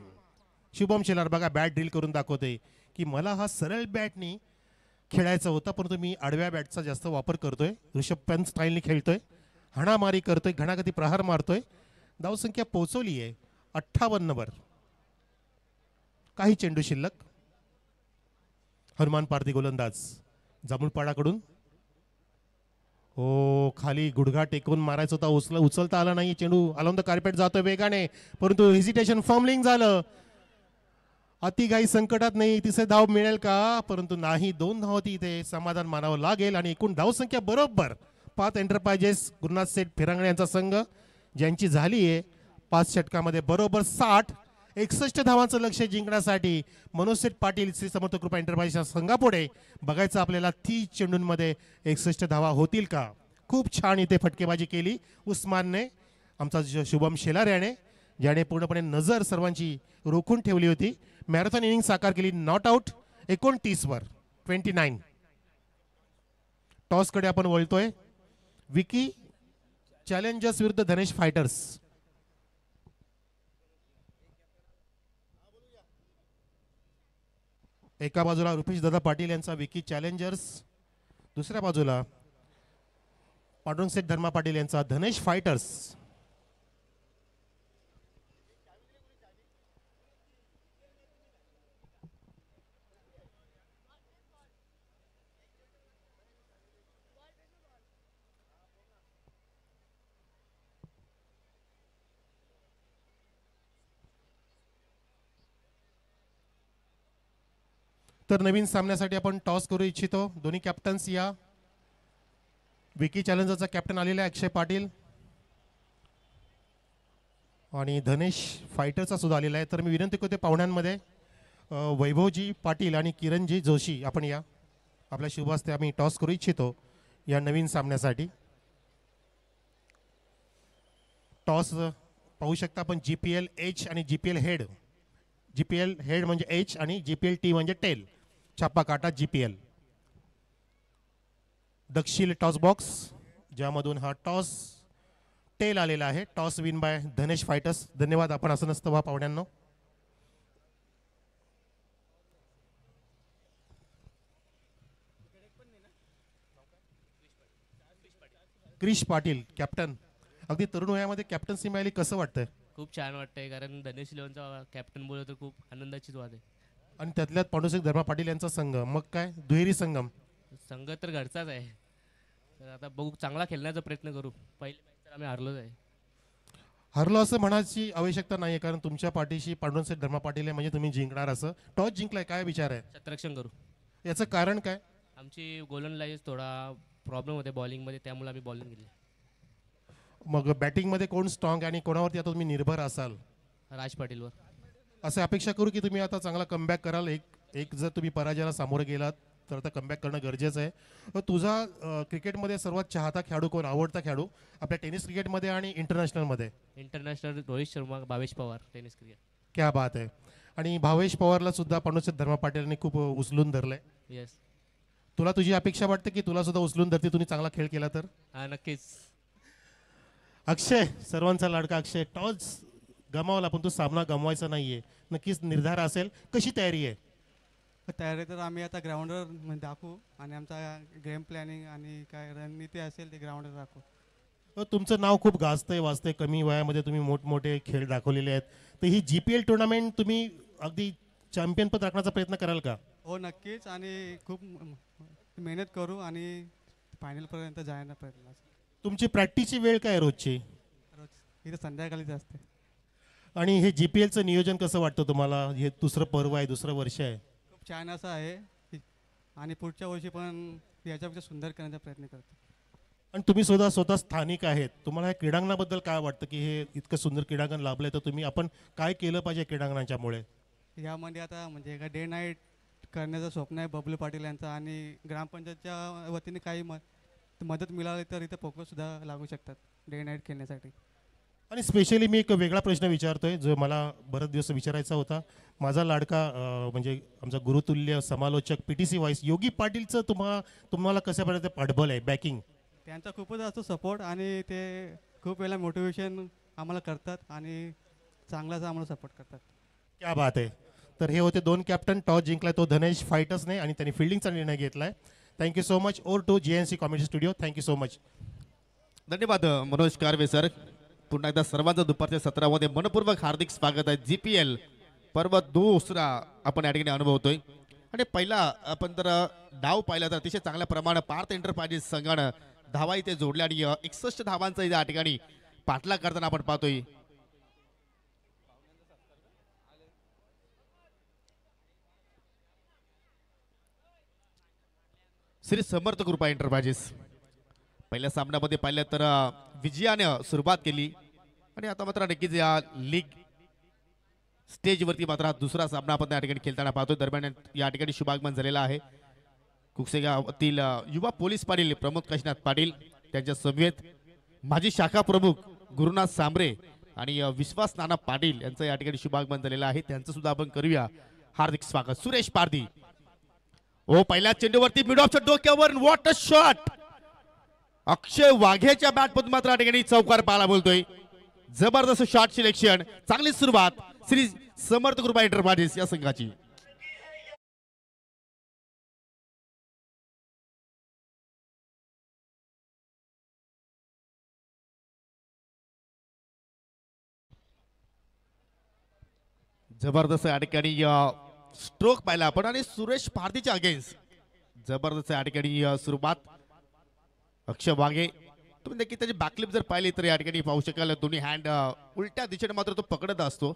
शुभम शेलार बघा बॅट ड्रिल करून दाखवते की मला हा सरळ बॅटनी खेळायचा होता परंतु मी आडव्या बॅटचा जास्त वापर करतोय. ऋषभ पंत स्टाईलने खेळतोय, हाणामारी करतोय, घणागती प्रहार मारतोय. धावसंख्या पोहोचवली आहे 58 वर. काही चेंडू शिल्लक. हनुमान पारधी गोलंदाज जांभूळपाडाकडून. हो खाली गुडघा टेकून मारायचा होता, उचलता आला नाही. चेंडू अलॉंग द कार्पेट जातोय वेगाने परंतु हेजिटेशन फॉर्मलिंग झालं. अतिघाई संकटात नाही. तिसरे धाव मिळेल का परंतु नाही. 2 धाव इथे समाधान मानावं लागेल आणि एकूण धावसंख्या बरोबर 5 एंटरप्राइजेस गुरुनाथ सेठ फिरांगणे यांचा संघ ज्यांची झाली आहे 5 षटकामध्ये बरोबर 60. 61 धावांचं लक्ष जिंकण्यासाठी मनोज सेठ पाटील श्री समर्थ कृपा एंटरप्राइजच्या संघापुढे बघायचं आपल्याला 30 चेंडूंमध्ये 61 धावा होतील का. खूप छान इथे फटकेबाजी केली उस्मानने. आमचा शुभम शेलार याने ज्याने पूर्णपणे नजर सर्वांची रोखून ठेवली होती. मॅरेथॉन इनिंग साकार केली. नॉट आउट 29 वर 29. टॉस कडे आपण वळतोय. विकी चॅलेंजर्स विरुद्ध धनेश फायटर्स. एका बाजूला रुपेश दादा पाटील यांचा विकी चॅलेंजर्स, दुसऱ्या बाजूला पांडुरंग सेठ धर्मा पाटील यांचा धनेश फायटर्स. तर नवीन सामन्यासाठी आपण टॉस करू इच्छितो. दोन्ही कॅप्टन्स या. विकी चॅलेंजरचा कॅप्टन आलेला आहे अक्षय पाटील आणि धनेश फायटरचा सुद्धा आलेला आहे. तर मी विनंती करते पाहुण्यांमध्ये वैभवजी पाटील आणि किरणजी जोशी आपण या. आपल्या शुभ हस्ते आम्ही टॉस करू इच्छितो या नवीन सामन्यासाठी. टॉस पाहू शकता आपण GPL एच आणि GPL हेड. GPL हेड म्हणजे एच आणि GPL टी म्हणजे टेल. छापा काटा GPL. दक्षिण टॉस बॉक्स ज्यामधून हा टॉस टेल आलेला आहे. टॉस विन बाय धनेश फायटर्स. धन्यवाद. आपण असं नसतं वा पाहुण्यांनो. क्रिश पाटील कॅप्टन. अगदी तरुण वयामध्ये कॅप्टन्सी मिळाली, कसं वाटतंय? खूप छान वाटतंय कारण धनेश लेवनचा कॅप्टन बोलतो खूप आनंदाचीच बात आहे. आणि त्यातल्यात पांडुरंग धर्मा पाटील यांचा संघ, मग काय दुहेरी संगम. संघ तर घरचाच आहे. तर आता बघू, चांगला खेळण्याचा प्रयत्न करू. पहिले मॅच तर आम्ही हारलोच आहे. हरलो असं म्हणायची आवश्यकता नाही, कारण तुमच्या पाठीशी पांडुरंग धर्मा पाटील आहे म्हणजे तुम्ही जिंकणार. असं टॉस जिंकलाय, काय विचार आहे? शतरक्षण करू. याचं कारण काय? आमची गोलन लाईज थोडा प्रॉब्लेम होते बॉलिंगमध्ये, त्यामुळे आम्ही बॉलिंग केली. मग बॅटिंगमध्ये कोण स्ट्रॉंग आणि कोणावरती आता तुम्ही निर्भर असाल? राज पाटीलवर. असं अपेक्षा करू की तुम्ही आता चांगला कमबॅक कराल. एक जर तुम्ही पराजयाला सामोरे गेलात तर आता कमबॅक करणं गरजेचं आहे. तुझा क्रिकेटमध्ये सर्वात चाहता खेळाडू कोण, आवडता खेळाडू आपल्या टेनिस क्रिकेटमध्ये आणि इंटरनॅशनलमध्ये? International Rohit Sharma, Bhavesh Pawar, tennis cricket. क्या बात आहे. आणि भावेश पवारला सुद्धा पांडुरंग धर्मा पाटीलने खूप उचलून धरलंय. येस. तुला तुझी अपेक्षा वाटते की तुला सुद्धा उचलून धरते तुम्ही चांगला खेळ केला तर? हा, नक्कीच. अक्षय, सर्वांचा लाडका अक्षय, टॉस गमावला पण तो सामना गमवायचा नाहीये. नक्कीच निर्धार असेल. कशी तयारी आहे? तयारी तर आम्ही आता ग्राउंडवर दाखवू आणि आमचा गेम प्लॅनिंग आणि काय रणनीती असेल ते ग्राउंडवर दाखवू. तुमचं नाव खूप गाजतंय वाजतंय. कमी वयामध्ये तुम्ही मोठमोठे खेळ दाखवलेले आहेत. तर ही GPL टुर्नामेंट तुम्ही अगदी चॅम्पियन पद राखण्याचा प्रयत्न कराल का? हो, नक्कीच. आणि खूप मेहनत करू आणि फायनलपर्यंत जायला प्रयत्न. तुमची प्रॅक्टिसची वेळ काय रोजची? रोज इथे संध्याकाळीच असते. आणि हे GPLचं नियोजन कसं वाटतं तुम्हाला? हे दुसरं पर्व आहे, दुसरं वर्ष आहे. खूप छान असं आहे आणि पुढच्या वर्षी पण याच्यापेक्षा सुंदर करण्याचा प्रयत्न करतो. आणि तुम्ही स्वतः स्थानिक आहेत. तुम्हाला या क्रीडांगणाबद्दल काय वाटतं की हे इतकं सुंदर क्रीडांगण लाभलंय, तर तुम्ही आपण काय केलं पाहिजे क्रीडांगणाच्यामुळे? यामध्ये आता म्हणजे एका डे नाईट करण्याचं स्वप्न आहे बबलू पाटील यांचं आणि ग्रामपंचायतच्या वतीने काही मदत मिळाली तर इथे फोकससुद्धा लागू शकतात डे नाईट खेळण्यासाठी. आणि स्पेशली मी एक वेगळा प्रश्न विचारतोय जो मला बरेच दिवस विचारायचा होता. माझा लाडका म्हणजे आमचा गुरुतुल्य समालोचक PTC व्हाईस योगी पाटीलचं तुम्हाला कशा प्रकारे पाठबळ आहे, बॅकिंग? त्यांचा खूपच असतो सपोर्ट आणि ते खूप वेळेला मोटिवेशन आम्हाला करतात आणि चांगलाच आम्हाला सपोर्ट करतात. क्या बात आहे. तर हे होते दोन कॅप्टन. टॉस जिंकलाय तो धनेश फायटर्सने आणि त्यांनी फिल्डिंगचा निर्णय घेतलाय. Thank you so much. Over to GNC comedy studio. Thank you so much. धन्यवाद मनोज कारवे सर. पुन्हा एकदा सर्वांचं दुपारच्या सत्रामध्ये मनपूर्वक हार्दिक स्वागत आहे. GPL पर्व दुसरा आपण या ठिकाणी अनुभवतोय आणि पहिला आपण तर डाव पाहिला तर अतिशय चांगल्या प्रमाणात पार्थ एंटरप्राइजेस संघानं धावा इथे जोडल्या आणि 61 धावांचा या ठिकाणी पाठलाग करताना आपण पाहतोय. श्री समर्थ कृपा एंटरप्राइजेस पहिल्या सामन्यामध्ये पाहिलं तर विजयाने सुरुवात केली आणि आता मात्र नक्कीच या लीग स्टेजवरती मात्र हा दुसरा सामना आपण या ठिकाणी खेळताना पाहतोय. दरम्यान या ठिकाणी शुभागमन झालेला आहे. कुकसेगावतील युवा पोलीस पाटील प्रमोद काशीनाथ पाटील, त्यांच्या समवेत माजी शाखा प्रमुख गुरुनाथ सांबरे आणि विश्वास नाना पाटील यांचं या ठिकाणी शुभागमन झालेलं आहे. त्यांचं सुद्धा आपण करूया हार्दिक स्वागत. सुरेश पारधी ओ पहिल्या चेंडूवरती मिड ऑफच्या डोक्यावर व्हॉट अ शॉट. अक्षय वाघेच्या बॅटमधून मात्र या ठिकाणी चौकार पाहायला बोलतोय. जबरदस्त शॉट सिलेक्शन. चांगली सुरुवात श्री समर्थ कृपा एंटरप्राइजेस या संघाची. जबरदस्त या ठिकाणी स्ट्रोक पाहिला आपण आणि सुरेश पारधीच्या अगेन्स्ट जबरदस्त या ठिकाणी सुरुवात. अक्षय वाघे तुम्ही नक्की त्याची बॅकलिप जर पाहिली तर या ठिकाणी पाहू शकाल दोन्ही हँड उलट्या दिशेने मात्र तो पकडत असतो.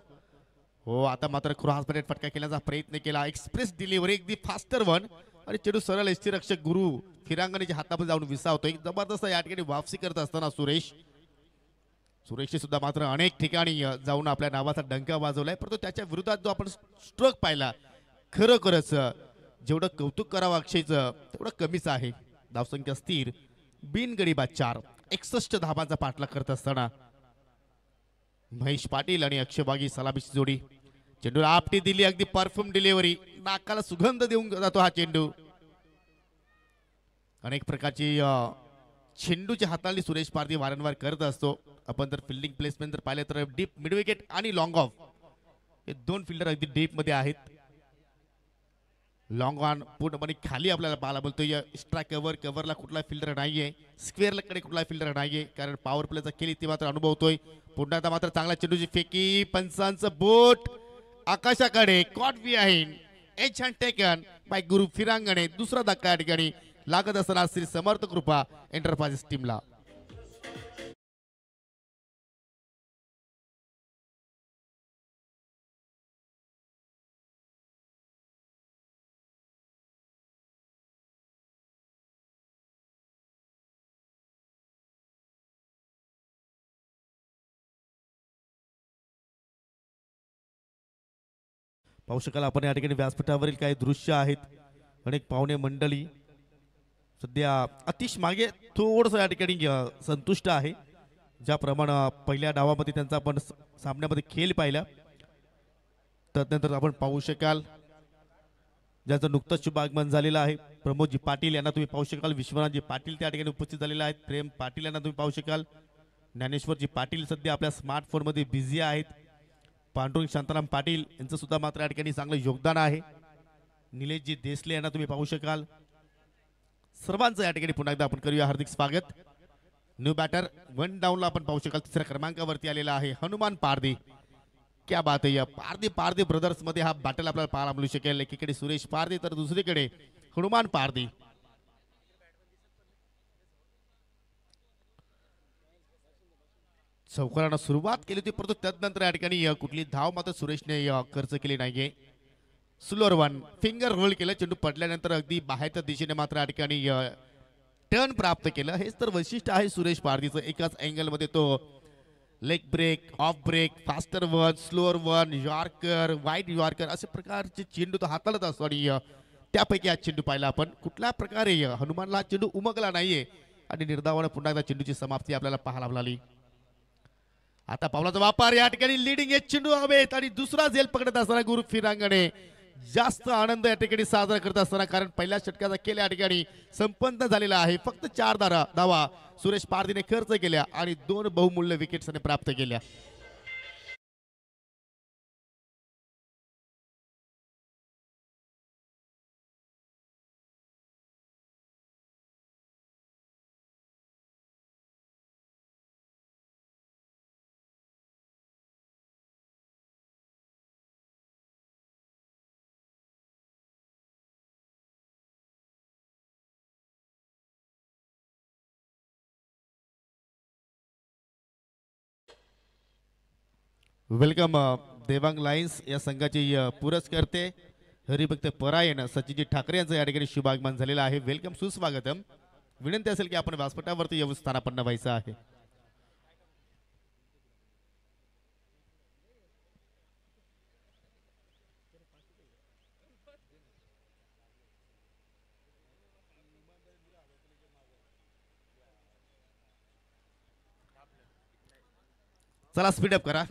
हो आता मात्र क्रॉस बॅट फटका केल्याचा प्रयत्न केला. एक्सप्रेस डिलिव्हरी अगदी फास्टर वन आणि चेंडू सरळ यष्टीरक्षक गुरु फिरांगणीच्या हातामध्ये जाऊन विसावतोय. जबरदस्त या ठिकाणी वापसी करत असताना सुरेशने सुद्धा मात्र अनेक ठिकाणी जाऊन आपल्या नावाचा डंका वाजवलाय, परंतु त्याच्या विरोधात जो आपण स्ट्रोक पाहिला खरोखरच जेवढं कौतुक करावं अक्षयचं तेवढं कमीच आहे. धावसंख्या स्थिर, बिनगडी बाद 4, 61 धाबांचा पाठलाग करत असताना महेश पाटील आणि अक्षय वाघी सलामीची जोडी. चेंडूला आपटी दिली, अगदी परफ्यूम डिलिव्हरी, नाकाला सुगंध देऊन जातो हा चेंडू. अनेक प्रकारची चेंडूच्या हाताळणी सुरेश पारधी वारंवार करत असतो. आपण जर फिल्डिंग प्लेसमेंट जर पाहिले तर डीप, मिड विकेट आणि लॉंग ऑफ हे दोन फिल्डर अगदी डीप मध्ये आहेत. लॉंग ऑन पूर्णपणे खाली आपल्याला पाहायला बोलतोय. एक्स्ट्रा कव्हरला कुठला फिल्डर नाहीये, स्क्वेअर कडे कुठला फिल्डर नाहीये, कारण पॉवर प्लेचा खेळ ती मात्र अनुभवतोय. पुन्हा आता मात्र चांगला चेंडूची फेकी, पंचांचं बोट आकाशाकडे, caught behind, edge and taken by Guru Firangane. दुसरा धक्का या ठिकाणी लागत असताना श्री समर्थ कृपा एंटरप्राइजेस टीमला. पाहू शकाल आपण या ठिकाणी व्यासपीठावरील काही दृश्य आहेत. अनेक पाहुणे मंडळी सध्या अतिश मागे थोडस या ठिकाणी संतुष्ट आहे. ज्याप्रमाणे पहिल्या डावामध्ये त्यांचा आपण सामन्यामध्ये खेळ पाहिला, त्यानंतर आपण पाहू शकाल ज्याचं नुकतंच शुभागमन झालेलं आहे प्रमोदजी पाटील यांना तुम्ही पाहू शकाल. विश्वनाथजी पाटील त्या ठिकाणी उपस्थित झालेले आहेत. प्रेम पाटील यांना तुम्ही पाहू शकाल. ज्ञानेश्वरजी पाटील सध्या आपल्या स्मार्टफोनमध्ये बिझी आहेत. पांडुरंग शांताराम पाटील यांचं सुद्धा मात्र या ठिकाणी चांगलं योगदान आहे. निलेशजी देसले यांना तुम्ही पाहू शकाल. सर्वांचं या ठिकाणी पुन्हा एकदा आपण करूया हार्दिक स्वागत. न्यू बॅटर 1 डाऊनला आपण पाहू शकाल तिसऱ्या क्रमांकावरती आलेला आहे हनुमान पारधी. क्या बात आहे, पारधी ब्रदर्स मध्ये हा बॅटल आपल्याला पाहायला मिळू शकेल. एकीकडे सुरेश पारधी तर दुसरीकडे हनुमान पारधी. चौकारानं सुरुवात केली होती, परंतु त्यानंतर या ठिकाणी कुठली धाव मात्र सुरेशने खर्च केली नाहीये. स्लोअर वन, फिंगर रोल केलं, चेंडू पडल्यानंतर अगदी बाहेरच्या दिशेने मात्र या ठिकाणी टर्न प्राप्त केलं. हेच तर वैशिष्ट्य आहे सुरेश पारधीचं. एकाच अँगल मध्ये तो leg break, off break, faster one, slower one, yorker, wide yorker अशा प्रकारचे चेंडू तो हाताळत असतो. आणि त्यापैकी हा चेंडू पाहिला आपण. कुठल्या प्रकारे हनुमानला हा चेंडू उमगला नाहीये आणि निर्धावानं पुन्हा एकदा चेंडूची समाप्ती आपल्याला पाहायला मिळाली. आता पावलाचा वापर या ठिकाणी लिडिंग एच चेंडू हवेत आणि दुसरा झेल पकडत असताना गुरु फिरांगणे जास्त आनंद या ठिकाणी साजरा करत असताना, कारण पहिल्या षटकाचा खेळ या ठिकाणी संपन्न झालेला आहे. फक्त 4 धावा सुरेश पारधीने खर्च केल्या आणि 2 बहुमूल्य विकेट्स प्राप्त केल्या. वेलकम देवांग लायन्स या संघाचे पुरस्कर्ते हरिभक्त परायण सचिनजी ठाकरे यांचं या ठिकाणी शुभागमन झालेलं आहे. वेलकम, सुस्वागतम. विनंती असेल की आपण व्यासपीठावरती येऊन स्थानापन्न व्हायचं आहे. चला स्पीडअप करा,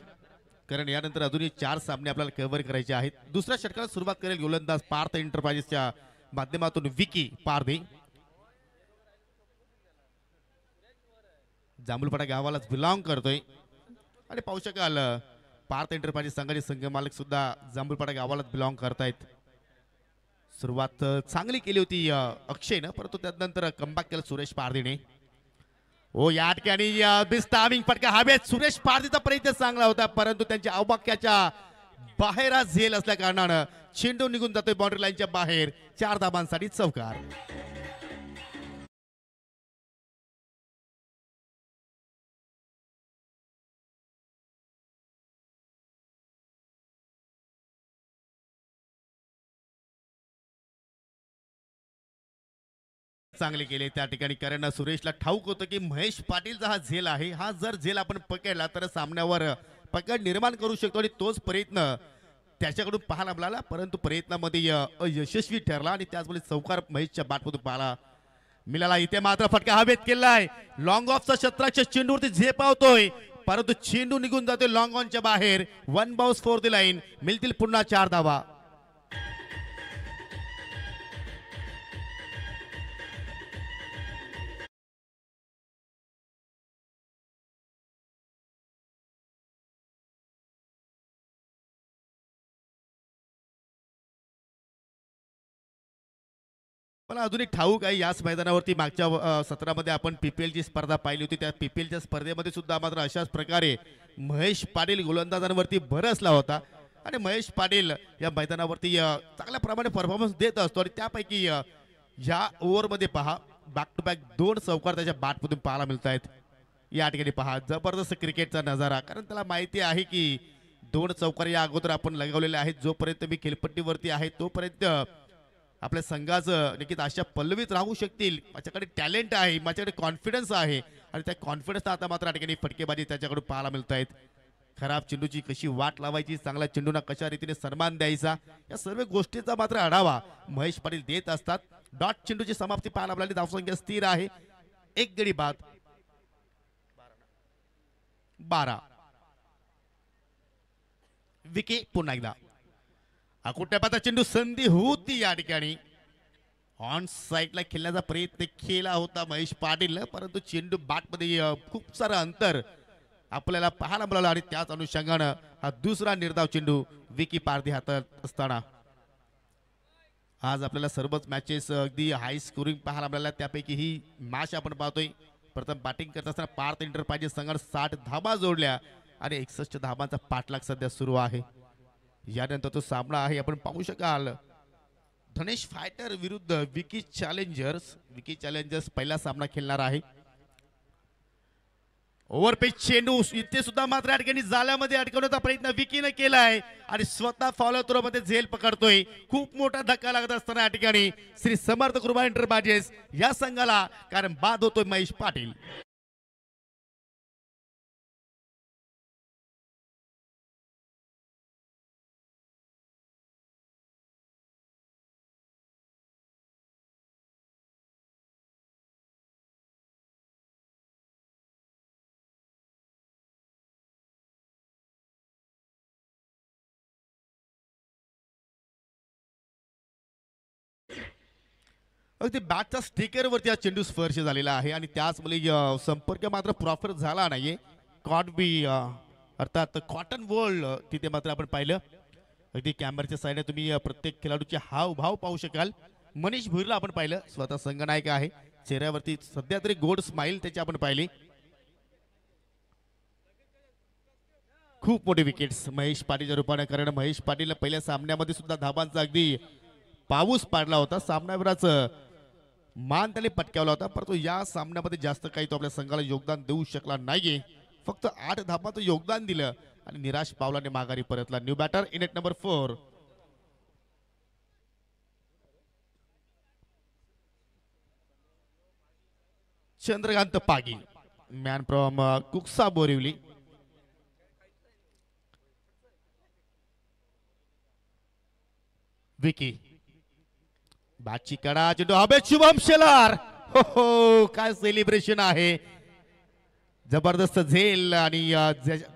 कारण यानंतर अजूनही 4 सामने आपल्याला कव्हर करायचे आहेत. दुसऱ्या षटकाला सुरुवात करेल गोलंदाज पार्थ एंटरप्राइजेसच्या माध्यमातून विकी पारधी. जांभूलपाडा गावालाच बिलॉंग करतोय आणि पाहू शकाल पार्थ एंटरप्राइजेस संघाचे संघ मालक सुद्धा जांभूलपाडा गावालाच बिलॉंग करतायत. सुरुवात चांगली केली होती अक्षयनं, परंतु त्यानंतर कमबॅक केलं सुरेश पारधीने. हो या ठिकाणी बिस्टामिंग फटका हवेत. सुरेश पारधीचा प्रयत्न चांगला होता, परंतु त्यांच्या अवकाशाच्या बाहेर झेल असल्या कारणानं चेंडू निघून जातोय बाउंड्री लाईनच्या बाहेर. 4 धाबांसाठी चौकार. चांगले केले त्या ठिकाणी, कारण सुरेशला ठाऊक होतं की महेश पाटीलचा हा झेल आहे, हा जर झेल आपण पकडला तर सामन्यावर पकड निर्माण करू शकतो आणि तोच प्रयत्न त्याच्याकडून पाहायला मिळाला, परंतु प्रयत्नामध्ये अयशस्वी ठरला आणि त्याचवेळी चौकार महेशच्या बॅटमधून पाहायला मिळाला. इथे मात्र फटका हवेत केलाय, लॉंग ऑफचा शतराच्या चेंडूवरती झेप पावतोय, परंतु चेंडू निघून जातोय लॉंग ऑनच्या बाहेर. 1 बाउन्स फॉर द लाईन, मिळतील पुन्हा 4 धावा. मला अजून एक ठाऊक आहे, याच मैदानावरती मागच्या सत्रामध्ये आपण पीपीएलची स्पर्धा पाहिली होती. त्या पीपीएलच्या स्पर्धेमध्ये सुद्धा मात्र अशाच प्रकारे महेश पाटील गोलंदाजांवरती भरसला होता आणि महेश पाटील या मैदानावरती चांगल्या प्रमाणे परफॉर्मन्स देत असतो आणि त्यापैकी या ओव्हरमध्ये पहा बॅक टू बॅक 2 चौकार त्याच्या बॅटमधून पाहायला मिळत आहेत. या ठिकाणी पहा जबरदस्त क्रिकेटचा नजारा, कारण त्याला माहिती आहे की 2 चौकार या अगोदर आपण लगावलेले आहेत. जोपर्यंत मी खेळपट्टीवरती आहे तोपर्यंत आपल्या संघाचं नक्कीच आशा पल्लवीत राहू शकतील. माझ्याकडे टॅलेंट आहे, माझ्याकडे कॉन्फिडन्स आहे आणि त्या कॉन्फिडन्स आता मात्र या ठिकाणी फटकेबाजी त्याच्याकडून पाहायला मिळत आहेत. खराब चेंडूची कशी वाट लावायची, चांगल्या चेंडूंना कशा रीतीने सन्मान द्यायचा, या सर्व गोष्टींचा मात्र आढावा महेश पाटील देत असतात. डॉट चेंडूची समाप्ती पाहायला मिळाली, धावसंख्या स्थिर आहे, 1 गडी बाद 12. विके पुन्हा एकदा अकुट्यापाता चेंडू, संधी होती या ठिकाणी, ऑन साईडला खेळण्याचा प्रयत्न केला होता महेश पाटील, परंतु चेंडू बॅटमध्ये खूप सारं अंतर आपल्याला पाहायला मिळालं आणि त्याच अनुषंगानं हा दुसरा निर्धाव चेंडू विकी पारधी हातात असताना आज आपल्याला सर्वच मॅचेस अगदी हाय स्कोरिंग पाहायला मिळाल्या. त्यापैकी ही मॅच आपण पाहतोय. प्रथम बॅटिंग करत असताना पार्थ एंटरप्राइजेस संघाने 60 धाबा जोडल्या आणि 61 धाबांचा पाठलाग सध्या सुरू आहे. यानंतर तो सामना आहे, आपण पाहू शकाल धनेश फायटर विरुद्ध विकी चॅलेंजर्स. विकी चॅलेंजर्स पहिला सामना खेळणार आहे. ओव्हरपेच चेंडू इथे सुद्धा मात्र या ठिकाणी जाल्यामध्ये अडकवण्याचा प्रयत्न विकीने केलाय आणि स्वतः फॉलो थ्रो मध्ये झेल पकडतोय. खूप मोठा धक्का लागत असताना या ठिकाणी श्री समर्थ कृपा एंटरप्राइजेस या संघाला, कारण बाद होतोय महेश पाटील. अगदी बॅटच्या स्टिकरवरती हा चेंडू स्पर्श झालेला आहे आणि त्याचमुळे संपर्क मात्र प्रॉपर झाला नाहीये. कॉटबी अर्थात कॉटन वॉल तिथे मात्र आपण पाहिलं. अगदी कॅमेऱ्याच्या साईडने तुम्ही प्रत्येक खेळाडूचे हावभाव पाहू शकाल. मनीष भुईरला आपण पाहिलं, स्वतः संघनायक आहे, चेहऱ्यावरती सध्या तरी गोड स्माइल त्याची आपण पाहिली. खूप मोठी विकेट्स महेश पाटीलच्या रूपाने, कारण महेश पाटील पहिल्या सामन्यामध्ये सुद्धा धाबांचा अगदी पाऊस पाडला होता. सामन्यावरच मान त्याने पटकावला होता, परंतु या सामन्यामध्ये जास्त काही तो आपल्या संघाला योगदान देऊ शकला नाहीये. फक्त 8 धाबांचं योगदान दिलं आणि निराश पावलाने माघारी परतला. New batter in at number 4. Chandrakant Pagi, man from Kuksa Borivali. Vicky बाची कडा चेंडू हवेत, शुभम शेलार. हो हो, काय सेलिब्रेशन आहे, जबरदस्त झेल आणि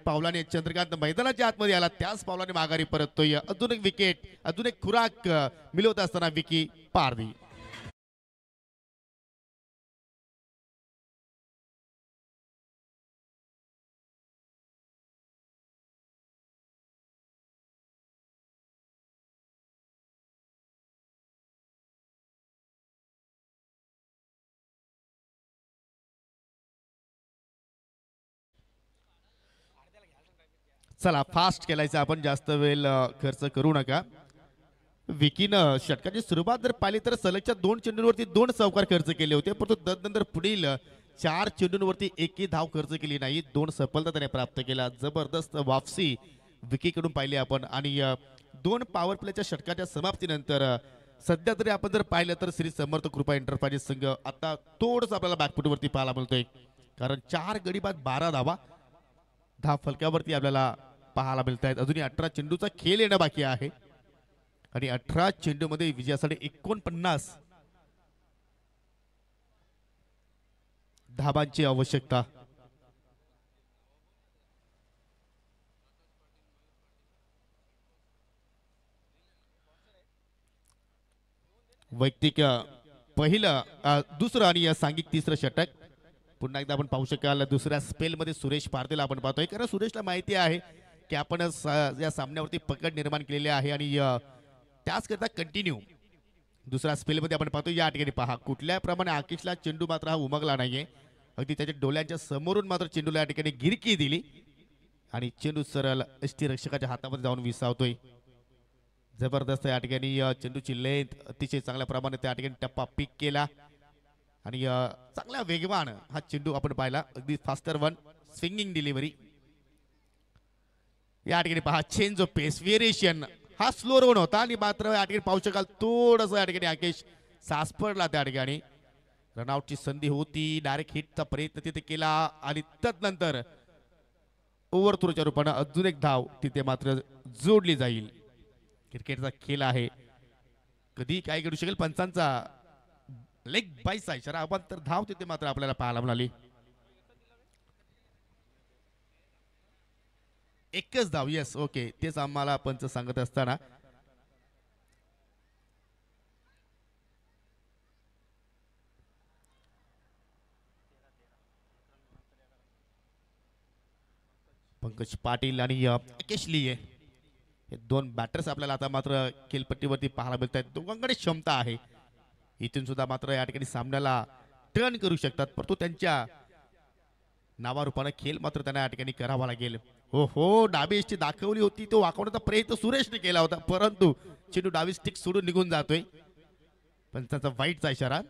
पावलाने चंद्रकांत मैदानाच्या आतमध्ये आला, त्याच पावलाने माघारी परततोय. अजून एक विकेट, अजून एक खुराक मिळवत असताना विकी पारधी. चला फास्ट केलायचा आपण, जास्त वेळ खर्च करू नका. विकीनं षटकाची सुरुवात जर पाहिली तर सलगच्या 2 चेंडूंवरती 2 चौकार खर्च केले होते, परंतु तदनंतर पुढील 4 चेंडूंवरती एकही धाव खर्च केली नाही. 2 सफलता त्याने प्राप्त केला. जबरदस्त वापसी विकीकडून पाहिली आपण आणि 2 पॉवर प्लेच्या षटकाच्या समाप्तीनंतर सध्या तरी आपण जर पाहिलं तर श्री समर्थ कृपा एंटरप्राइजेस संघ आता थोडंच आपल्याला बॅकफुटवरती पाहायला मिळतोय, कारण 4 गडी बाद 12 धावा 10 फलकावरती आपल्याला पाहायला मिळत आहेत. अजूनही 18 चेंडूचा खेळ येणं बाकी आहे आणि 18 चेंडूमध्ये विजयासाठी 49 धाबांची आवश्यकता. वैयक्तिक पहिलं दुसरं आणि सांघिक तिसरं षटक. पुन्हा एकदा आपण पाहू शकाल दुसऱ्या स्पेलमध्ये सुरेश पारदेला आपण पाहतोय, कारण सुरेशला माहिती आहे की आपण या सामन्यावरती पकड निर्माण केलेली आहे आणि त्याच करता कंटिन्यू दुसऱ्या स्पेलमध्ये आपण पाहतो. या ठिकाणी पहा कुठल्या प्रमाणे आकेशला चेंडू मात्र हा उमगला नाहीये, अगदी त्याच्या डोळ्यांच्या समोरून मात्र चेंडूला या ठिकाणी गिरकी दिली आणि चेंडू सरळ यष्टी रक्षकाच्या हातामध्ये जाऊन विसावतोय. जबरदस्त या ठिकाणी चेंडूची लेंथ अतिशय चांगल्या प्रमाणे त्या ठिकाणी टप्पा पिक केला आणि चांगल्या वेगवान हा चेंडू आपण पाहिला, अगदी फास्टर वन स्विंगिंग डिलिव्हरी. या ठिकाणी पहा चेंज ऑफ पेस व्हेरिएशन, हा स्लो रन होता आणि मात्र या ठिकाणी पाहू शकाल थोडस या ठिकाणी आकेश सासपडला. त्या ठिकाणी रनआउटची संधी होती, डायरेक्ट हिटचा प्रयत्न तिथे केला आणि तदनंतर ओव्हर थ्रोच्या रूपाने अजून एक धाव तिथे मात्र जोडली जाईल. क्रिकेटचा खेळ आहे, कधी काय घडू शकेल. पंचांचा लेग बायचा इशारा आपण तर धाव तिथे मात्र आपल्याला पाहायला मिळाली. एकच धाव, येस ओके, तेच आम्हाला पंच सांगत असताना पंकज पाटील आणि राकेश लिये हे दोन बॅटर्स आपल्याला आता मात्र खेळपट्टीवरती पाहायला मिळत आहेत. दोघांकडे क्षमता आहे, इथून सुद्धा मात्र या ठिकाणी सामन्याला टर्न करू शकतात, परंतु त्यांच्या नावारूपाने खेळ मात्र त्यांना या ठिकाणी करावा लागेल. हो हो, डावी स्टिक दाखवली होती, तो वाकवण्याचा प्रयत्न सुरेशने केला होता, परंतु चेंडू डावी स्टिक सोडून निघून जातोय. पंचाचा वाईटचा इशारा.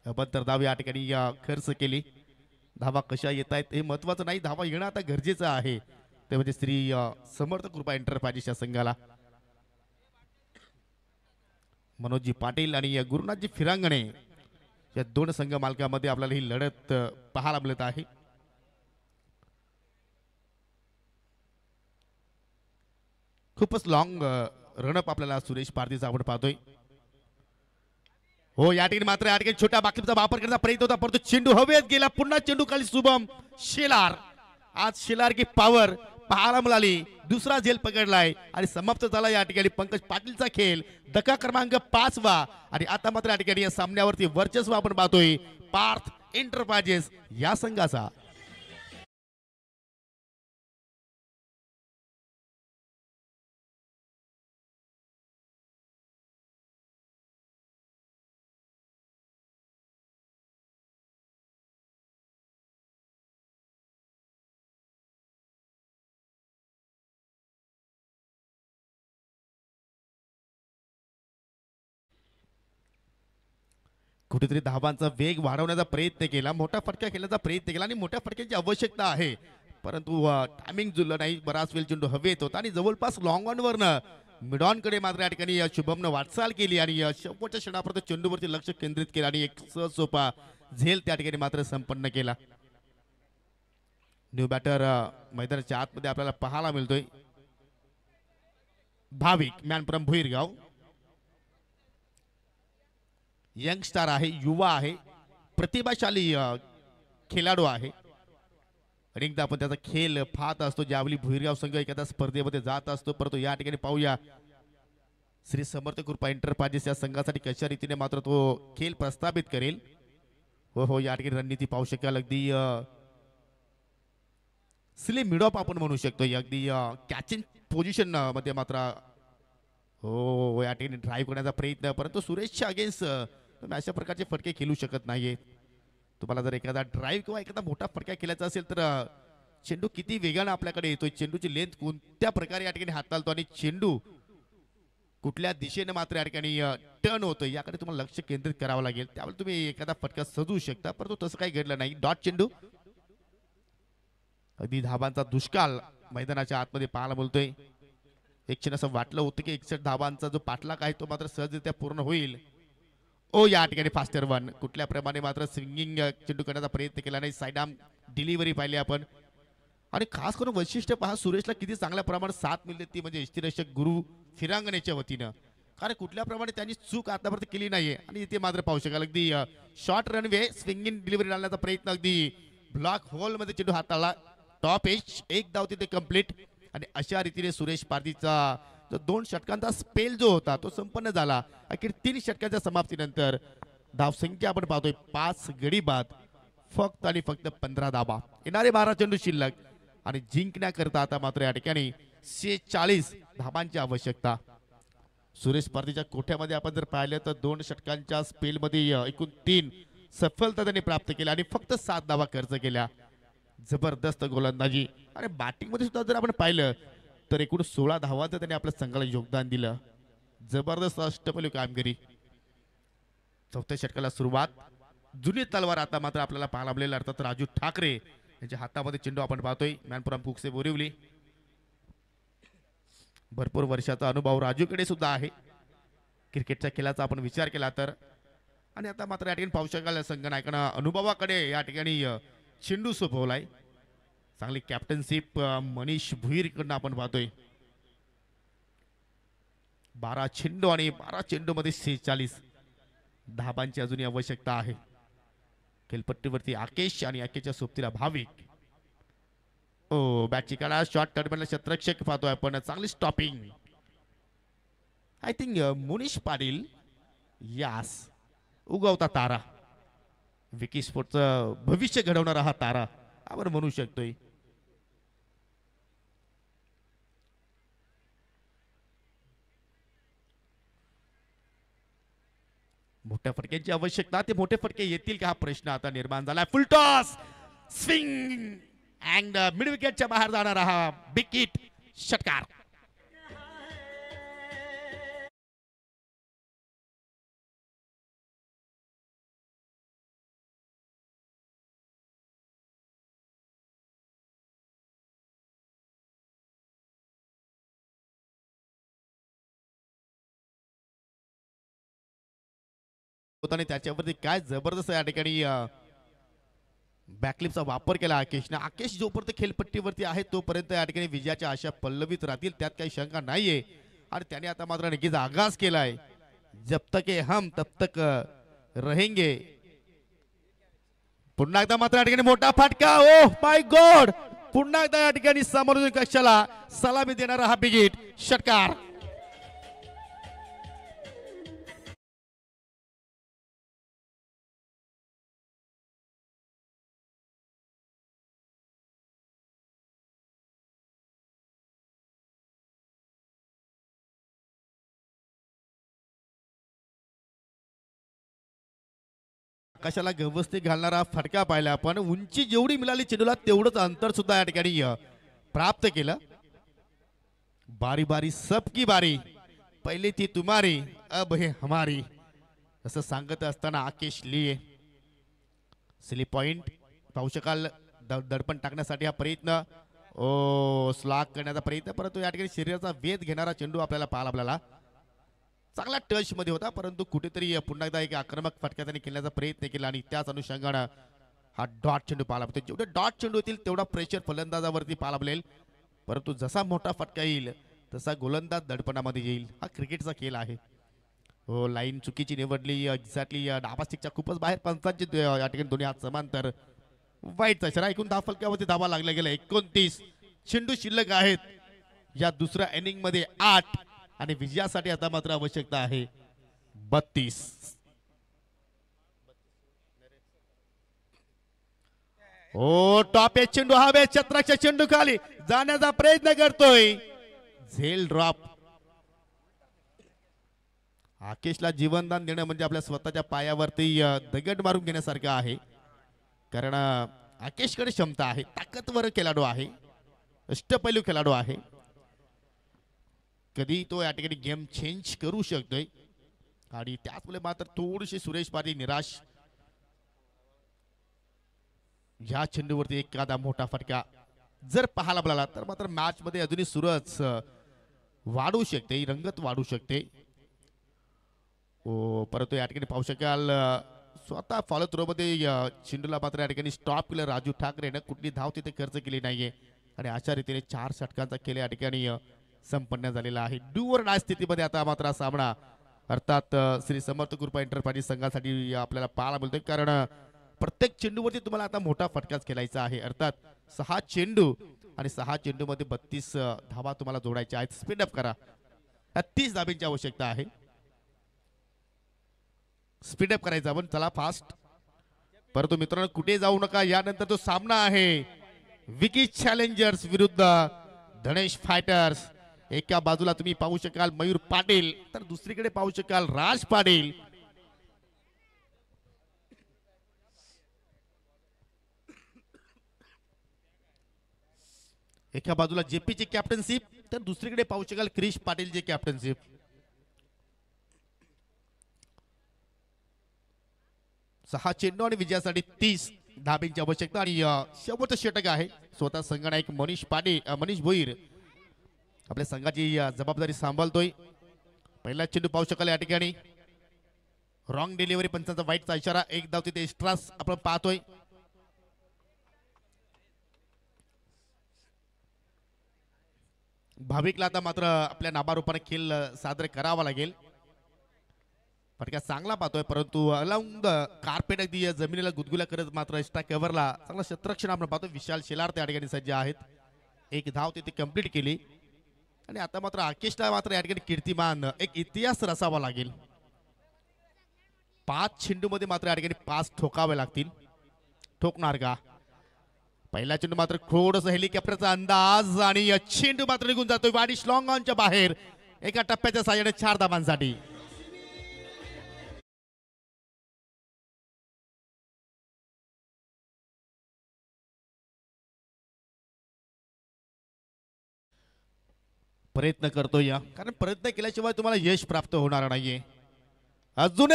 अबंतर धाव या ठिकाणी खर्च केली. धावा कशा येत आहेत हे महत्वाचं नाही, धावा येणं आता गरजेचं आहे. ते म्हणजे श्री समर्थ कृपा एंटरप्राइजेस या संघाला मनोजजी पाटील आणि गुरुनाथजी फिरांगणे या दोन संघ मालकामध्ये आपल्याला ही लढत पाहायला मिळत आहे. खूपच लॉंग रनअप आपल्याला सुरेश पारदीचा आपण पाहतोय. हो, या ठिकाणी मात्र या ठिकाणी छोट्या बाकीचा वापर करण्याचा प्रयत्न होता, परंतु चेंडू हवेत गेला. पुन्हा चेंडू खाली शुभम शेलार. आज शेलार की पॉवर पाहायला मिळाली, दुसरा झेल पकडलाय आणि समाप्त झाला या ठिकाणी पंकज पाटीलचा खेळ. धक्का क्रमांक 5 आणि आता मात्र या ठिकाणी या सामन्यावरती वर्चस्व आपण पाहतोय पार्थ एंटरप्राइजेस या संघाचा. कुठेतरी धावांचा वेग वाढवण्याचा प्रयत्न केला, मोठा फटका खेळण्याचा प्रयत्न केला आणि मोठ्या फटक्याची आवश्यकता आहे, परंतु टायमिंग जुळलं नाही. बराच वेळ चेंडू हवेत होता आणि जवळपास लॉंग ऑन वरनं मिड ऑन कडे मात्र या ठिकाणी शुभमनं वाटचाल केली आणि शेवटच्या क्षणापर्यंत चेंडूवरती लक्ष केंद्रित केलं आणि एक सहज सोपा झेल त्या ठिकाणी मात्र संपन्न केला. न्यू बॅटर मैदानाच्या आतमध्ये आपल्याला पाहायला मिळतोय भाविक मॅन फ्रॉम भुईरगाव. यंगस्टार आहे, युवा आहे, प्रतिभाशाली खेळाडू आहे. अनेकदा आपण त्याचा खेळ पाहत असतो ज्यावेळी भुईरगाव संघ एखाद्या स्पर्धेमध्ये जात असतो, परंतु या ठिकाणी पाहूया श्री समर्थ कृपा एंटरप्राइजेस या संघासाठी कशा रीतीने मात्र तो खेळ प्रस्थापित करेल. हो हो, या ठिकाणी रणनीती पाहू शकाल, अगदी स्लिम मिडऑफ आपण म्हणू शकतो, अगदी कॅचिंग पोझिशन मध्ये मात्र हो या ठिकाणी ड्राईव्ह करण्याचा प्रयत्न, परंतु सुरेशच्या अगेन्स्ट तुम्ही अशा प्रकारचे फटके खेळू शकत नाहीये. तुम्हाला जर एखादा ड्राईव्ह किंवा एखादा मोठा फटका खेळायचा असेल तर चेंडू किती वेगाने आपल्याकडे येतोय, चेंडूची लेंथ कोणत्या प्रकारे या ठिकाणी हाताळतो आणि चेंडू कुठल्या दिशेने मात्र या ठिकाणी टर्न होतोय याकडे तुम्हाला लक्ष केंद्रित करावं लागेल. त्यावेळी तुम्ही एखादा फटका सजवू शकता, परंतु तसं काही घडलं नाही. डॉट चेंडू, अगदी धाबांचा दुष्काळ मैदानाच्या आतमध्ये पाहायला बोलतोय. एक क्षण असं वाटलं होतं की 61 धावांचा जो पाठलाग आहे तो मात्र सहजरित्या पूर्ण होईल. ओ या ठिकाणी फास्टर वन कुठल्या प्रमाणे मात्र स्विंगिंग चेंडू करण्याचा प्रयत्न केला नाही. साईड आर्म डिलिव्हरी पाहिली आपण आणि खास करून वैशिष्ट्य पहा सुरेशला किती चांगल्या प्रमाणात साथ मिळते ती म्हणजे यष्टीरक्षक गुरु फिरांगणेच्या वतीनं. कारण कुठल्या प्रमाणे त्यांनी चूक आतापर्यंत केली नाहीये आणि इथे मात्र पाहू शकाल अगदी शॉर्ट रनवे स्विंगिंग डिलिव्हरी डालण्याचा प्रयत्न अगदी ब्लॉक होल मध्ये चेंडू हाताला टॉप एज एक धाव तिथे कंप्लीट आणि अशा रीतीने सुरेश पारधीचा जो 2 षटकांचा स्पेल जो होता तो संपन्न झाला. अखेर 3 षटकांच्या समाप्तीनंतर धावसंख्या आपण पाहतोय 5 गडी बाद फक्त आणि फक्त 15 धावा येणारे 12 चेंडू शिल्लक आणि जिंकण्याकरता आता मात्र या ठिकाणी 46 धावांची आवश्यकता. सुरेश पारधीच्या कोठ्यामध्ये आपण जर पाहिलं तर 2 षटकांच्या स्पेलमध्ये एकूण 3 सफलता त्यांनी प्राप्त केल्या आणि फक्त 7 धावा खर्च केल्या. जबरदस्त गोलंदाजी आणि बॅटिंग मध्ये सुद्धा जर आपण पाहिलं तर एकूण 16 धावांचं त्यांनी आपल्या संघाला योगदान दिलं. जबरदस्त अष्टपैलू कामगिरी. चौथ्या षटकाला सुरुवात जुनी तलवार आता मात्र आपल्याला पाहायला मिळेल अर्थात राजू ठाकरे यांच्या हातामध्ये चेंडू आपण पाहतोय. मॅनपुरम कुकसे बोरिवली भरपूर वर्षाचा अनुभव राजूकडे सुद्धा आहे क्रिकेटच्या खेळाचा आपण विचार केला तर. आणि आता मात्र या ठिकाणी पाहू शकाल संघनायकांना अनुभवाकडे या ठिकाणी चेंडू सोपवलाय. चांगली कॅप्टनशिप मनीष भुईरकडनं आपण पाहतोय. 12 चेंडू आणि 12 चेंडू मध्ये 46 धाबांची अजूनही आवश्यकता आहे. खेळपट्टीवरती आकेश आणि आकेशच्या सोबतीला भाविक. ओ बॅटची काढा शॉर्ट टर्मिनल क्षेत्ररक्षक पाहतोय आपण चांगली stopping. I think Munish Patil यास उगवता तारा विकी स्पोर्टचं भविष्य घडवणारा हा तारा आपण म्हणू शकतोय. मोठ्या फटक्यांची आवश्यकता ते मोठे फटके येतील का हा प्रश्न आता निर्माण झाला. Full toss swing and mid विकेटच्या बाहेर जाणारा हा बिग हिट षटकार. आणि त्याच्यावरती काय जबरदस्त या ठिकाणी बॅकलिपचा वापर केला आकेशने. आकेश जोपर्यंत खेळपट्टीवरती आहे तोपर्यंत या ठिकाणी विजयाच्या आशा पल्लवीत राहतील त्यात काही शंका नाहीये. आणि त्याने आता मात्र नक्कीच आगाज केलाय. जब तक हम तब तक रहेंगे. पुन्हा एकदा मात्र या ठिकाणी मोठा फटका. ओ माय गॉड पुन्हा एकदा या ठिकाणी समोरून कक्षाला सलामी देणारा हा बिग हिट षटकार. आकाशाला व्यवस्थित घालणारा फटका पाहिला आपण. उंची जेवढी मिळाली चेंडूला तेवढंच अंतर सुद्धा या ठिकाणी प्राप्त केलं. बारी बारी सबकी बारी पहिले ती तुम्हारी अब हे हमारी असं सांगत असताना आकेश लिए स्लिप पॉइंट पाहू शकाल. दडपण टाकण्यासाठी हा प्रयत्न ओ स्लॉक करण्याचा प्रयत्न परंतु या ठिकाणी शरीराचा वेध घेणारा चेंडू आपल्याला पाहायला आपल्याला चांगला टच मध्ये होता परंतु कुठेतरी पुन्हा एकदा एक आक्रमक फटका त्यांनी खेळण्याचा प्रयत्न केला आणि त्याच अनुषंगाने हा डॉट चेंडू पाहायला मिळतो. जेवढे डॉट चेंडू होतील तेवढा प्रेशर फलंदाजावरती पाहायला मिळेल परंतु जसा मोठा फटका येईल तसा गोलंदाज दडपणामध्ये येईल. हा क्रिकेटचा खेळ आहे. हो लाईन चुकीची निवडली एक्झॅक्टली डाबा स्टिकच्या खूपच बाहेर पंचांची या ठिकाणी दोन्ही हात समांतर वाईटचा इशारा. एकूण 10 फलक्यावरती धावा लागल्या गेल्या. 29 चेंडू शिल्लक आहेत या दुसऱ्या इनिंग मध्ये 8 आणि विजयासाठी आता मात्र आवश्यकता आहे 32. ओ टॉप एज चेंडू हवे क्षेत्राच्या चेंडू खाली जाण्याचा प्रयत्न करतोय. झेल ड्रॉप. आकेशला जीवनदान देणं म्हणजे आपल्या स्वतःच्या पायावरती दगड मारून घेण्यासारखं आहे. कारण आकेशकडे क्षमता आहे. ताकदवर खेळाडू आहे. अष्टपैलू खेळाडू आहे. कधी तो या ठिकाणी गेम चेंज करू शकतोय आणि त्याचमुळे मात्र थोडीशी सुरेश पाटील निराश. या चेंडूवरती एखादा मोठा फटका जर पाहायला मिळाला तर मात्र मॅच मध्ये अजूनही सुरज वाढू शकते, ही रंगत वाढू शकते. परंतु या ठिकाणी पाहू शकाल स्वतः फॉलो थ्रो मध्ये चेंडूला मात्र या ठिकाणी स्टॉप केलं राजू ठाकरेनं. कुठली धाव तिथे खर्च केली नाहीये आणि अशा रीतीने 4 षटकांचा खेळ या ठिकाणी संपन्न झालेला आहे. डू और डाय स्थितीमध्ये आता मात्र हा सामना अर्थात श्री समर्थ कृपा एंटरप्राइजेस संघासाठी आपल्याला पाहायला मिळतोय. कारण प्रत्येक चेंडूवरती तुम्हाला आता मोठा फटकाच खेळायचा आहे. अर्थात 6 चेंडू आणि 6 चेंडूमध्ये 32 धावा तुम्हाला जोडायच्या आहेत. स्पीडअप करा, 30 धाब्यांची आवश्यकता आहे. स्पीडअप करायचा आपण, चला फास्ट. परंतु मित्रांनो कुठे जाऊ नका, यानंतर तो सामना आहे विकी चॅलेंजर्स विरुद्ध धनेश फायटर्स. एका बाजूला तुम्ही पाहू शकाल मयूर पाटील, तर दुसरीकडे पाहू शकाल राज पाटील. एका बाजूला जेपीची कॅप्टनशिप, तर दुसरीकडे पाहू शकाल क्रिश पाटीलची कॅप्टनशिप. सहा चेंडू आणि विजयासाठी 30 धाब्यांची आवश्यकता आणि शेवटचं षटक आहे. स्वतः संघनायक मनीष भोईर आपल्या संघाची जबाबदारी सांभाळतोय. पहिला चेंडू पाहू शकाल या ठिकाणी रॉंग डिलिव्हरी, पंचांचा वाईटचा इशारा. एक धाव तिथे एक्स्ट्रास आपण पाहतोय. भाविकला आता मात्र आपल्या नाबारूपाने खेळ सादर करावा लागेल. फटका चांगला पाहतोय, परंतु अलाउंग कार्पेट अगदी जमिनीला गुदगुल्या करत मात्र एक्स्ट्रा कव्हरला चांगला क्षेत्ररक्षण आपण पाहतो. विशाल शेलार त्या ठिकाणी सज्ज आहेत. एक धाव तिथे कंप्लीट केली आणि आता मात्र आकेशला मात्र या ठिकाणी कीर्तिमान एक इतिहास रचावा लागेल. 5 चेंडू मध्ये मात्र या ठिकाणी 5 ठोकावे लागतील. ठोकणार का? पहिला चेंडू मात्र थोडस हेलिकॉप्टरचा अंदाज आणि चेंडू मात्र निघून जातोय वाडिश लॉंग ऑनच्या बाहेर. एका टप्प्याच्या साहाय्याने 4 धावांसाठी. प्रयत्न करतोय या, कारण प्रयत्न केल्याशिवाय तुम्हाला यश प्राप्त होणार नाहीये. अजून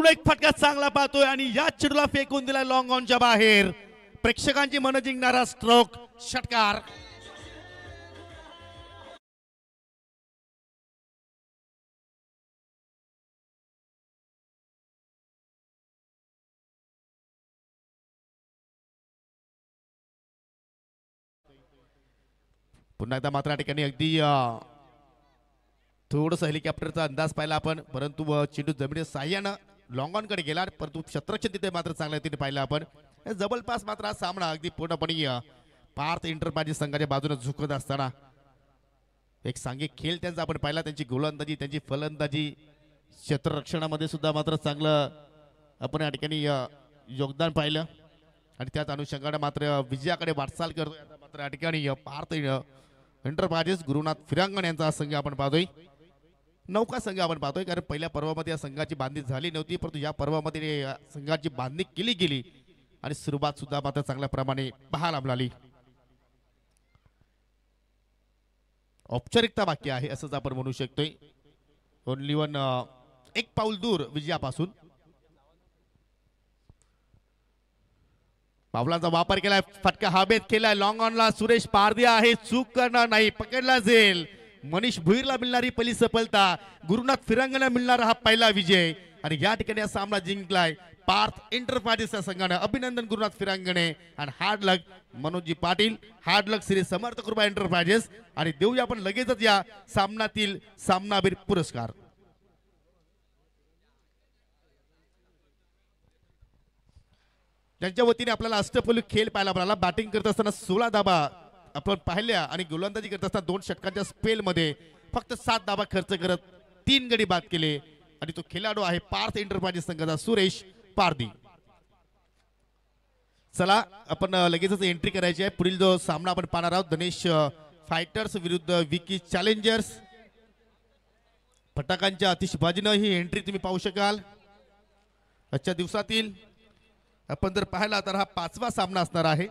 एक फटका चांगला पाहतोय आणि या चेंडूला फेकून दिलाय लॉंग ऑनच्या बाहेर. प्रेक्षकांची मन जिंकणारा स्ट्रोक, षटकार. पुन्हा एकदा मात्र या ठिकाणी अगदी थोडस हेलिकॉप्टरचा अंदाज पाहिला आपण, परंतु चेंडू जमिनीच्या साह्यानं लॉंग ऑन कडे गेला. परंतु क्षेत्ररक्षण तिथे मात्र चांगल्या रीतीने पाहिलं आपण. जबरदस्त मात्र हा सामना अगदी पूर्णपणे पार्थ एंटरप्राइजेस संघाच्या बाजूने झुकत असताना एक सांघिक खेळ त्यांचा आपण पाहिला. त्यांची गोलंदाजी, त्यांची फलंदाजी, क्षेत्ररक्षणामध्ये सुद्धा मात्र चांगलं आपण या ठिकाणी योगदान पाहिलं आणि त्याच अनुषंगाने मात्र विजयाकडे वाटचाल करतोय. आता मात्र या ठिकाणी पार्थ एंटरप्राइजेस गुरुनाथ फिरांगण यांचा संघ आपण पाहतोय. नौका संघ आपण पाहतोय, कारण पहिल्या पर्वामध्ये या संघाची बांधणी झाली नव्हती, परंतु या पर्वामध्ये या संघाची बांधणी केली गेली आणि सुरुवात सुद्धा मात्र चांगल्या प्रमाणे पाहायला मिळाली. औपचारिकता बाकी आहे असंच आपण म्हणू शकतोय. ओनली वन एक पाऊल दूर विजयापासून. पावलांचा वापर केलाय, फटका हवेत केलाय. लॉंग ऑनला सुरेश पारधी आहे, चूक करणार नाही, पकडला जाईल. मनीष भुईरला मिळणारी पहिली सफलता, गुरुनाथ फिरांगणला मिळणारा हा पहिला विजय आणि या ठिकाणी हा सामना जिंकलाय पार्थ एंटरप्राइजेसच्या संघाने. अभिनंदन गुरुनाथ फिरांगणे आणि हार्ड लक मनोजी पाटील, हार्ड लक श्री समर्थ कृपा एंटरप्राइजेस. आणि देऊया आपण लगेचच या सामनातील सामनावीर पुरस्कार. त्यांच्या वतीने आपल्याला अष्टपैलू खेळ पाहायला मिळाला. बॅटिंग करत असताना 16 धाबा आपण पाहिल्या आणि गोलंदाजी करत असताना 2 षटकांच्या स्पेल मध्ये फक्त 7 धाबा खर्च करत 3 गडी बाद केले आणि तो खेळाडू आहे पार्थ एंटरप्राइजेस संघाचा सुरेश पारधी. चला आपण लगेचच एंट्री करायची आहे. पुढील जो सामना आपण पाहणार आहोत धनेश फायटर्स विरुद्ध विकी चॅलेंजर्स. फटाकांच्या आतिषबाजीनं ही एंट्री तुम्ही पाहू शकाल. आजच्या दिवसातील आपण जर पाहिला तर हा 5वा सामना असणार आहे.